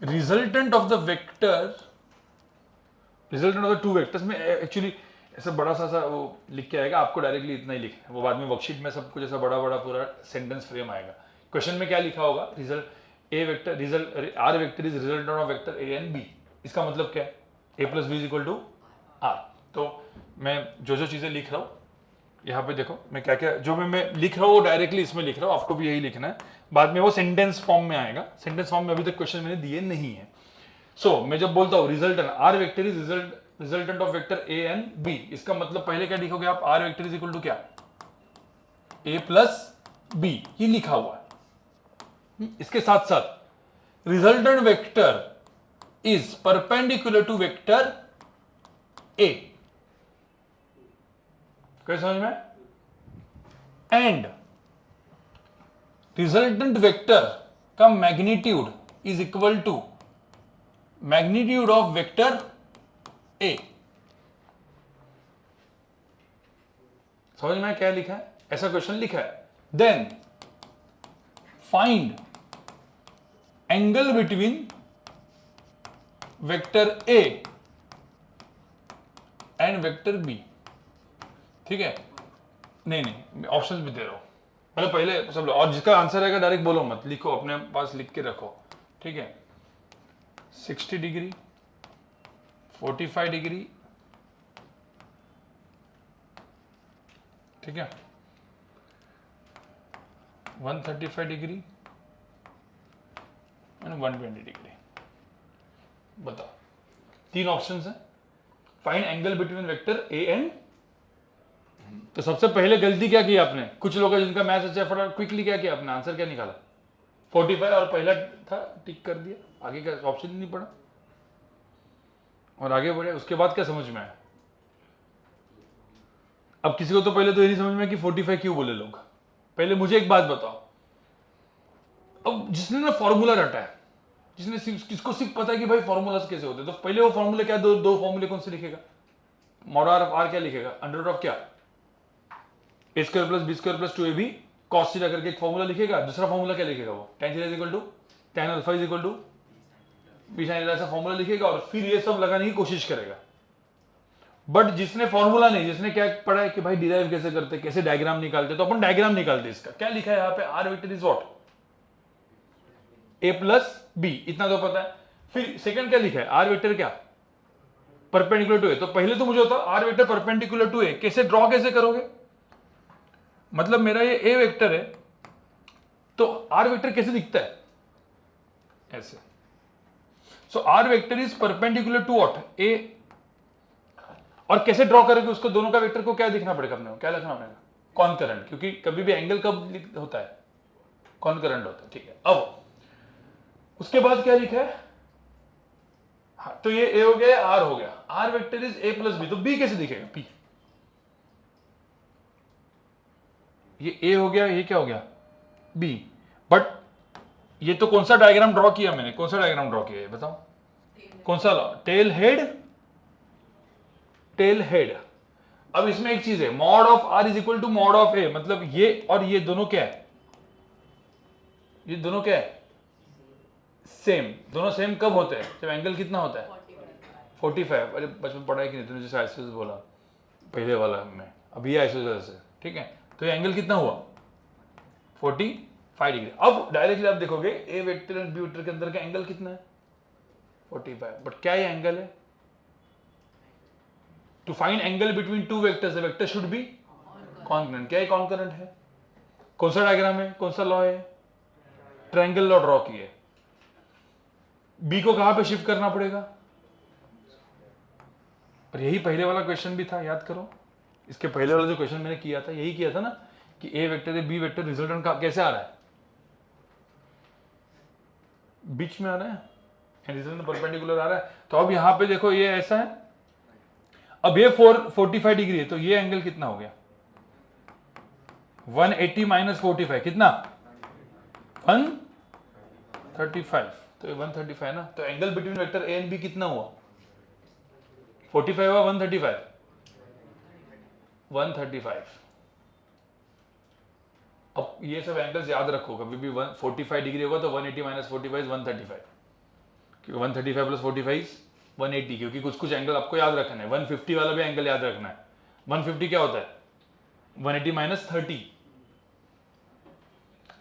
Resultant of the vector, resultant of the 2 vectors में एक्चुअली ऐसा बड़ा सा वो लिख के आएगा, आपको डायरेक्टली इतना ही लिखना है, वो बाद में वर्कशीट में सब कुछ ऐसा बड़ा बड़ा पूरा सेंटेंस फ्रेम आएगा। क्वेश्चन में क्या लिखा होगा, result A vector, result R vector is resultant of vector A and B. इसका मतलब क्या है, A plus B is equal to R. तो मैं जो चीजें लिख रहा हूँ यहाँ पे देखो, मैं क्या क्या जो मैं लिख रहा हूँ वो डायरेक्टली इसमें लिख रहा हूँ, आपको भी यही लिखना है। बाद में वो सेंटेंस फॉर्म में आएगा, सेंटेंस फॉर्म में अभी तक क्वेश्चन मैंने दिए नहीं है। सो मैं जब बोलता हूँ resultant r vector is resultant of vector A and B, इसका मतलब पहले क्या लिखोगे आप, r vector is equal to क्या, ए प्लस बी, ये लिखा हुआ है। इसके साथ साथ resultant vector is perpendicular to vector a, कैसे समझ में, एंड रिजल्टेंट वेक्टर का magnitude is equal to magnitude of vector a. समझ में क्या लिखा है, ऐसा क्वेश्चन लिखा है। Then find angle between vector A and vector b. ठीक है, नहीं ऑप्शंस भी दे रहा हूं, मतलब पहले सब लोग, और जिसका आंसर आएगा डायरेक्ट बोलो मत, लिखो अपने पास लिख के रखो। ठीक है, 60 डिग्री, 45 डिग्री, ठीक है, 135 डिग्री एंड 120 डिग्री। बताओ, 3 ऑप्शंस हैं। Find angle between vector A and, तो सबसे पहले गलती क्या की आपने, कुछ लोग जिनका मैथ्स अच्छा है फटाफट क्विकली क्या किया आपने, आंसर क्या निकाला 45, और पहला था टिक कर दिया, आगे का ऑप्शन ही नहीं पड़ा और आगे बढ़े। उसके बाद क्या समझ में आया, अब किसी को तो पहले तो ये नहीं समझ में कि 45 क्यों बोले लोग। पहले मुझे एक बात बताओ, अब जिसने ना फॉर्मूला रटा है, जिसने किसको सिर्फ पता है कि भाई फॉर्मूलास कैसे होते हैं, तो पहले वो फॉर्मूला क्या, दो फॉर्मूले कौन से लिखेगा, मॉड आर ऑफ आर क्या लिखेगा, अंडर ऑफ क्या, A square plus B square plus 2ab cos theta करके एक फॉर्मूला लिखेगा। दूसरा फॉर्मूला क्या लिखेगा वो, tan theta is equal to tan alpha is equal to b sin theta, ऐसा फॉर्मूला लिखेगा और फिर ये सब लगाने की कोशिश करेगा। बट जिसने फॉर्मूला नहीं, जिसने क्या पढ़ा है कि भाई डिराइव कैसे करते, कैसे डायग्राम निकालते, तो अपन डायग्राम निकालते। इसका क्या लिखा है यहाँ पे, r vector is what, a plus b, इतना तो पता है। फिर सेकंड क्या लिखा है, आर वेक्टर क्या परपेंडिकुलर टू ए। तो पहले तो मुझे होता r vector perpendicular to a, कैसे ड्रॉ कैसे करोगे, मतलब मेरा ये ए वेक्टर है तो आर वेक्टर कैसे दिखता है, ऐसे। So R vector is perpendicular to what, A, और कैसे ड्रॉ करोगे उसको, दोनों का वेक्टर को क्या दिखना पड़ेगा अपने को, क्या लिखना पड़ेगा, कॉन्करेंट, क्योंकि कभी भी एंगल कब होता है, कॉन्करेंट होता है। ठीक है, अब उसके बाद क्या लिखा है, हाँ, तो ये ए हो गया, आर हो गया, r vector is a plus b, तो बी कैसे दिखेगा, पी, ये ए हो गया, ये क्या हो गया बी। बट ये तो कौन सा डायग्राम ड्रॉ किया मैंने, कौन सा डायग्राम ड्रॉ किया है बताओ, कौन सा टेल हेड, टेल हेड। अब इसमें एक चीज है, mod of R is equal to mod of A, मतलब ये और ये दोनों क्या है, ये दोनों क्या है सेम, दोनों सेम कब होते हैं, जब एंगल कितना होता है 45। अरे बचपन पढ़ा है कि नहीं तूने, जैसे आइसोसेलेस बोला पहले वाला में, अभी आइसोसेलेस है, ठीक है। तो ये एंगल कितना हुआ 45 डिग्री। अब डायरेक्टली आप देखोगे ए वेक्टर एंड बी वेक्टर के अंदर का एंगल कितना है 45। बट क्या ये एंगल है, to find angle between two vectors the vector should be concurrent. क्या ये कॉन्करेंट है, कौन सा डायग्राम है, कौन सा लॉ है, ट्रायंगल लॉ ड्रॉ किए। बी को कहां पे शिफ्ट करना पड़ेगा, और यही पहले वाला क्वेश्चन भी था, याद करो इसके पहले वाला जो क्वेश्चन मैंने किया था यही किया था ना, कि ए वेक्टर है बी वेक्टर, रिजल्टेंट का कैसे आ रहा है बीच में आ रहा है, रिजल्टेंट परपेंडिकुलर आ रहा है। तो अब यहां पे देखो ये ऐसा है, अब ये 45 डिग्री है, तो ये एंगल कितना हो गया 180 माइनस 45 कितना 135। तो ये 135 है ना, तो angle between vector A and b कितना हुआ 45 हुआ 135 135। अब ये सब एंगल्स याद रखो, कभी भी 45 डिग्री होगा तो 180 माइनस 45 135, क्योंकि 135 प्लस 45 180, क्योंकि कुछ कुछ एंगल आपको याद रखना है। 150 वाला भी एंगल याद रखना है। 150 क्या होता है 180 माइनस 30,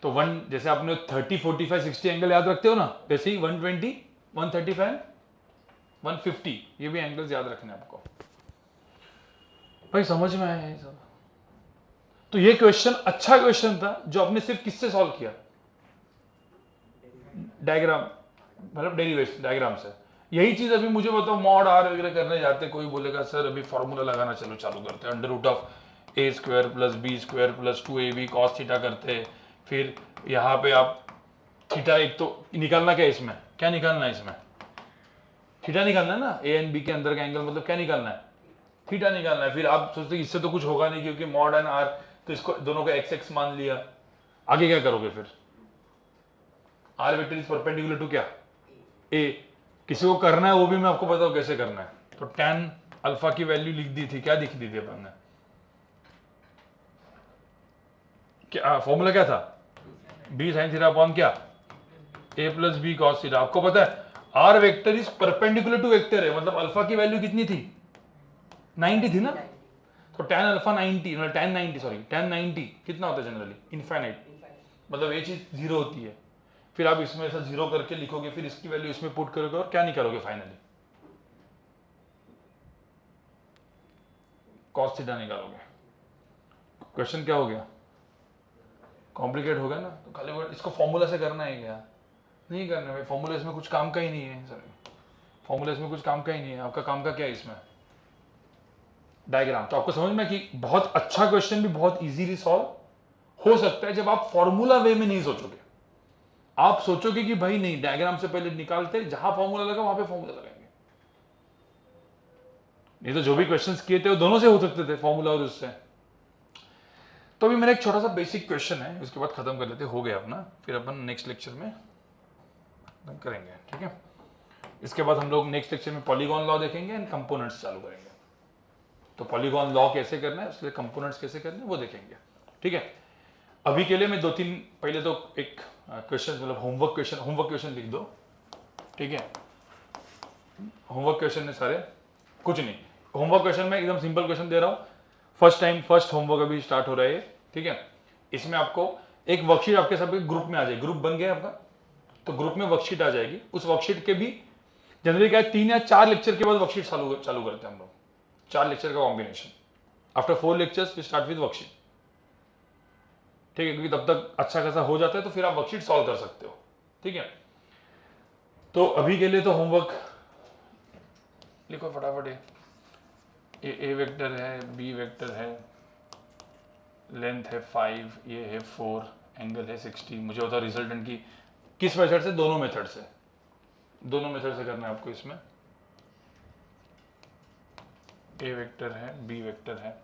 तो 1 जैसे आपने 30 45 60 एंगल याद रखते हो ना, वैसे ही 120 135 150 ये भी एंगल्स याद रखने हैं आपको। भाई समझ में आया ये सब। तो ये क्वेश्चन अच्छा क्वेश्चन था जो आपने सिर्फ किससे सॉल्व किया, डायग्राम, मतलब डेरिवेशन डायग्राम से। यही चीज अभी मुझे बताओ मॉड आर वगैरह करने जाते, कोई बोलेगा सर अभी फॉर्मूला लगाना चलो चालू करते हैं, under root of a square plus B square plus 2ab cos theta करते, फिर यहाँ पे आप थीटा एक तो निकालना, क्या इसमें क्या निकालना है, इसमें थीटा निकालना है ना, ए एंड बी के अंदर का एंगल मतलब क्या निकालना है थीटा निकालना है। फिर आप सोचते इससे तो कुछ होगा नहीं क्योंकि मॉड एंड आर, तो इसको दोनों का एक्स एक्स मान लिया, आगे क्या करोगे फिर, r vector is perpendicular to क्या ए, किसी को करना है वो भी मैं आपको बताऊं कैसे करना है। तो tan अल्फा की वैल्यू लिख दी थी, क्या लिख दी थी अपन ने, क्या फॉर्मूला क्या था बी साइन थीटा अपॉन क्या ए प्लस बी कॉस थीटा। आपको पता है are vector is perpendicular to vector है, मतलब अल्फा की वैल्यू कितनी थी 90 थी ना, तो tan अल्फा 90 मतलब tan 90 सॉरी tan 90 कितना होता है जनरली इनफाइनाइट, मतलब ये चीज जीरो होती है। फिर आप इसमें ऐसा जीरो करके लिखोगे, फिर इसकी वैल्यू इसमें पुट करोगे और क्या निकालोगे फाइनली कॉस थीटा निकालोगे। क्वेश्चन क्या हो गया, कॉम्प्लिकेट हो गया ना, तो खाली इसको फॉर्मूला से करना है क्या, नहीं करना भाई, फॉर्मूला इसमें कुछ काम का ही नहीं है सर, फॉर्मूला इसमें कुछ काम का ही नहीं है। आपका काम का क्या है इसमें डायग्राम। तो आपको समझ में कि बहुत अच्छा क्वेश्चन भी बहुत इजीली सॉल्व हो सकता है जब आप फॉर्मूला वे में नहीं सोचोगे। आप सोचोगे कि भाई नहीं डायग्राम से पहले निकालते, जहां फॉर्मूला लगा वहां पे फॉर्मूला लगाएंगे, नहीं तो जो भी क्वेश्चंस किए थे वो दोनों से हो सकते थे, फॉर्मूला और उससे। तो अभी मेरा एक छोटा सा बेसिक क्वेश्चन है, उसके बाद खत्म कर लेते, हो गया अपना, फिर अपन नेक्स्ट लेक्चर में करेंगे, ठीक है। इसके बाद हम लोग नेक्स्ट लेक्चर में पॉलीगॉन लॉ देखेंगे एंड कंपोनेंट्स चालू करेंगे। तो पॉलीगॉन लॉ कैसे करना है, उसके लिए कंपोनेंट्स कैसे करने हैं वो देखेंगे, ठीक है। अभी के लिए मैं 2-3 पहले तो एक क्वेश्चन मतलब होमवर्क क्वेश्चन लिख दो, ठीक है। होमवर्क क्वेश्चन है सारे, कुछ नहीं, होमवर्क क्वेश्चन में एकदम सिंपल क्वेश्चन दे रहा हूँ, फर्स्ट होमवर्क अभी स्टार्ट हो रहा है, ठीक है। इसमें आपको एक वर्कशीट आपके सब ग्रुप में आ जाएगी, ग्रुप बन गया आपका, तो ग्रुप में वर्कशीट आ जाएगी। उस वर्कशीट के भी जनरली क्या है 3 या 4 लेक्चर के बाद वर्कशीट चालू करते हैं हम लोग, 4 लेक्चर का combination. After 4 lectures we start with worksheet, ठीक है, क्योंकि तब तक अच्छा खासा हो जाता है तो फिर आप वर्कशीट सॉल्व कर सकते हो, ठीक है। तो अभी के लिए तो होमवर्क लिखो फटाफट, ए वेक्टर है, बी वेक्टर है, लेंथ है 5, ये है 4, एंगल है 60। मुझे बताओ रिजल्टेंट की किस मेथड से, दोनों मेथड से करना है आपको। इसमें ए वेक्टर है, बी वेक्टर है,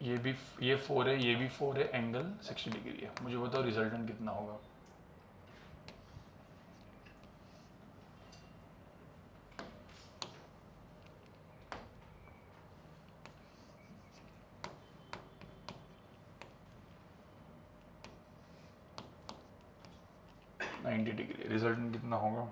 ये 4 है, ये भी 4 है, एंगल 60 डिग्री है। मुझे बताओ रिजल्टेंट कितना होगा। नाइन्टी डिग्री रिजल्टेंट कितना होगा।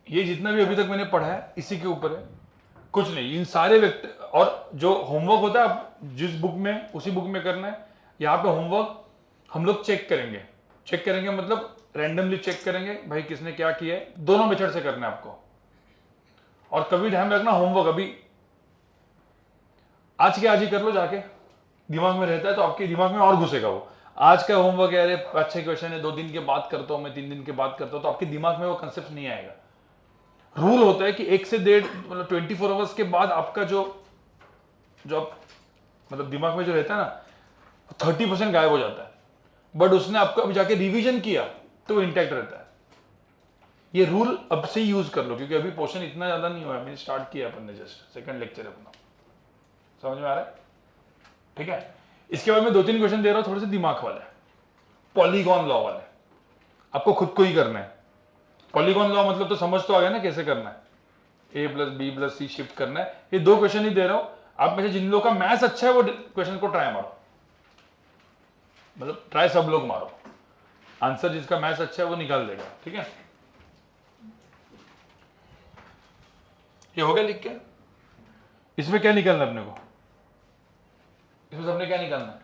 ये जितना भी अभी तक मैंने पढ़ा है इसी के ऊपर है, कुछ नहीं। इन सारे वेक्टर और जो होमवर्क होता है आप जिस बुक में उसी बुक में करना है। यहाँ पे होमवर्क हम लोग चेक करेंगे मतलब रैंडमली चेक करेंगे भाई किसने क्या किया है। दोनों मेथड से करना है आपको। और कभी ध्यान रखना होमवर्क अभी आज के आज ही कर लो, जाके दिमाग में रहता है तो आपके दिमाग में और घुसेगा वो। आज का होमवर्क है, अरे अच्छे क्वेश्चन है, 2 दिन के बाद करता हूं मैं, 3 दिन के बाद करता हूं, तो आपके दिमाग में वो कंसेप्ट नहीं आएगा। रूल होता है कि 1 से 1.5 मतलब 24 आवर्स के बाद आपका जो मतलब दिमाग में जो रहता है ना 30% गायब हो जाता है। बट उसने आपको अभी जाके रिवीजन किया तो वो इंटैक्ट रहता है। ये रूल अब से यूज कर लो, क्योंकि अभी पोर्शन इतना ज्यादा नहीं हुआ है, मैंने स्टार्ट किया अपन ने, जस्ट सेकंड लेक्चर अपना। समझ में आ रहा है? ठीक है। इसके बाद मैं 2-3 क्वेश्चन दे रहा हूं थोड़े से दिमाग वाले, पॉलीगॉन लॉ वाले, आपको खुद को ही करना है। पॉलीगॉन लॉ मतलब तो समझ तो आ गया ना कैसे करना है, a + b + c शिफ्ट करना है। ये 2 क्वेश्चन ही दे रहा हूं, आप में से जिन लोगों का मैथ्स अच्छा है वो क्वेश्चन को ट्राई मारो, मतलब ट्राई सब लोग मारो, आंसर जिसका मैथ्स अच्छा है वो निकाल देगा। ठीक है, ये हो गया लिख के। इसमें क्या निकालना है अपने को, इसमें सबने क्या निकालना है,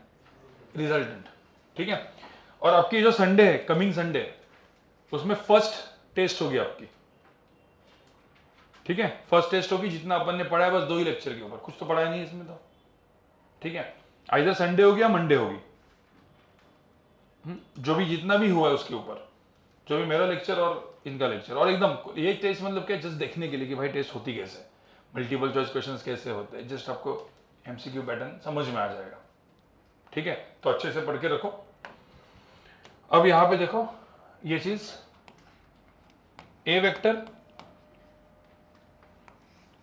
रिजल्टेंट। ठीक है। और आपकी जो संडे है, कमिंग संडे, उसमें फर्स्ट टेस्ट होगी आपकी। ठीक है, फर्स्ट टेस्ट होगी। जितना अपन ने पढ़ा है बस 2 ही लेक्चर के ऊपर, कुछ तो पढ़ा नहीं इसमें तो। ठीक है, आइदर संडे होगी या मंडे होगी, जो भी जितना भी हुआ है उसके ऊपर, जो भी मेरा लेक्चर और इनका लेक्चर। और एकदम ये टेस्ट मतलब क्या, जस्ट देखने के लिए कि भाई टेस्ट होती कैसे, मल्टीपल चॉइस क्वेश्चंस कैसे होते हैं, जस्ट आपको एमसीक्यू पैटर्न समझ में आ जाएगा। ठीक है, तो अच्छे से पढ़ के रखो। अब यहां पे देखो ये चीज, ए वेक्टर,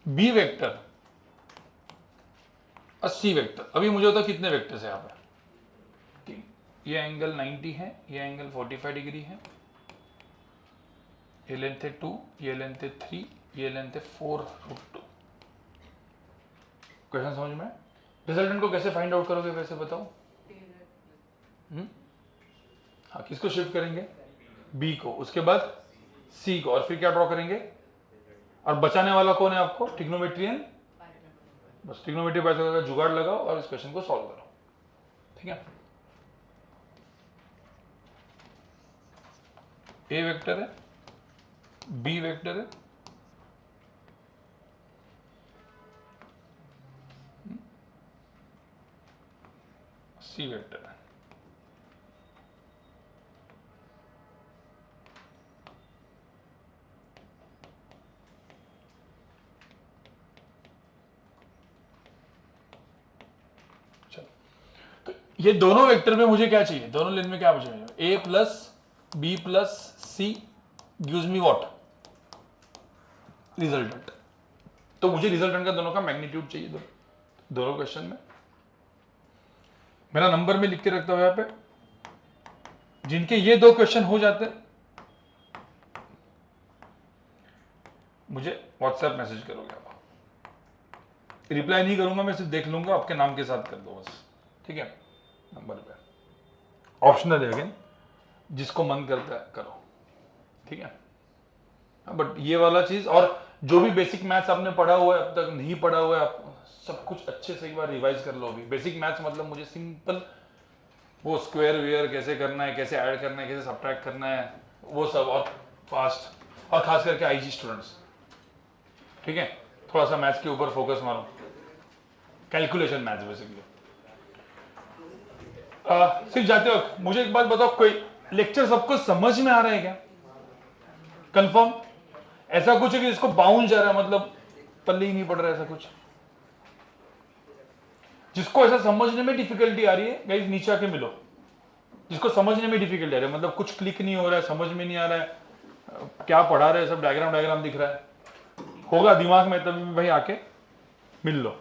बी वेक्टर और सी वेक्टर। अभी मुझे बताओ कितने वेक्टर्स है यहां पे, 3। ये एंगल 90 है, ये एंगल 45 डिग्री है, ये लेंथ है 2, ये लेंथ है 3, ये लेंथ है 4√2। क्वेश्चन समझ में? रिजल्टेंट को कैसे फाइंड आउट करोगे वैसे बताओ। हाँ, किसको शिफ्ट करेंगे, बी को, उसके बाद सी को, और फिर क्या ड्रॉ करेंगे, और बचाने वाला कौन है आपको, ट्रिग्नोमेट्रियन। बस ट्रिग्नोमेट्री पाइथागोरस का जुगाड़ लगाओ और इस क्वेश्चन को सॉल्व करो। ठीक है, ए वेक्टर है, बी वेक्टर है, सी वेक्टर है। तो ये दोनों वेक्टर में मुझे क्या चाहिए, दोनों लेन में क्या चाहिए, a + b + c gives me what, resultant. तो मुझे रिजल्टेंट का दोनों का मैग्नीट्यूड चाहिए दोनों क्वेश्चन में। मेरा नंबर में लिख के रखता हूं यहां पे, जिनके ये 2 क्वेश्चन हो जाते हैं मुझे व्हाट्सएप मैसेज करोगे आप। रिप्लाई नहीं करूंगा मैं, सिर्फ देख लूंगा, आपके नाम के साथ कर दो बस। ठीक है, नंबर पे ऑप्शनल है अगेन, जिसको मन करता है करो। ठीक है, बट ये वाला चीज, और जो भी बेसिक मैथ्स आपने पढ़ा हुआ है, अब तक नहीं पढ़ा हुआ है, आप सब कुछ अच्छे से एक बार रिवाइज कर लो अभी। बेसिक मैथ्स मतलब मुझे सिंपल वो स्क्वायर वेयर कैसे करना है, कैसे ऐड करना है, कैसे सब्ट्रैक्ट करना है, वो सब, और फास्ट, और खास करके आईजी स्टूडेंट्स, ठीक है, थोड़ा सा मैथ्स के ऊपर फोकस मारो, कैलकुलेशन मैथ्स बेसिकली। सिर्फ जाते वक्त मुझे एक बात बताओ, कोई लेक्चर सबको समझ में आ रहा है क्या? कंफर्म? ऐसा कुछ है कि जिसको बाउंड जा रहा है, मतलब पल्ले ही नहीं पड़ रहा है, ऐसा कुछ? जिसको ऐसा समझने में डिफिकल्टी आ रही है गाइस नीचे आके मिलो। जिसको समझने में डिफिकल्टी आ रही है, मतलब कुछ क्लिक नहीं हो रहा है, समझ में नहीं आ रहा है, क्या पढ़ा रहे हैं, सब डायग्राम दिख रहा है, होगा दिमाग में, तभी भाई आके मिल लो।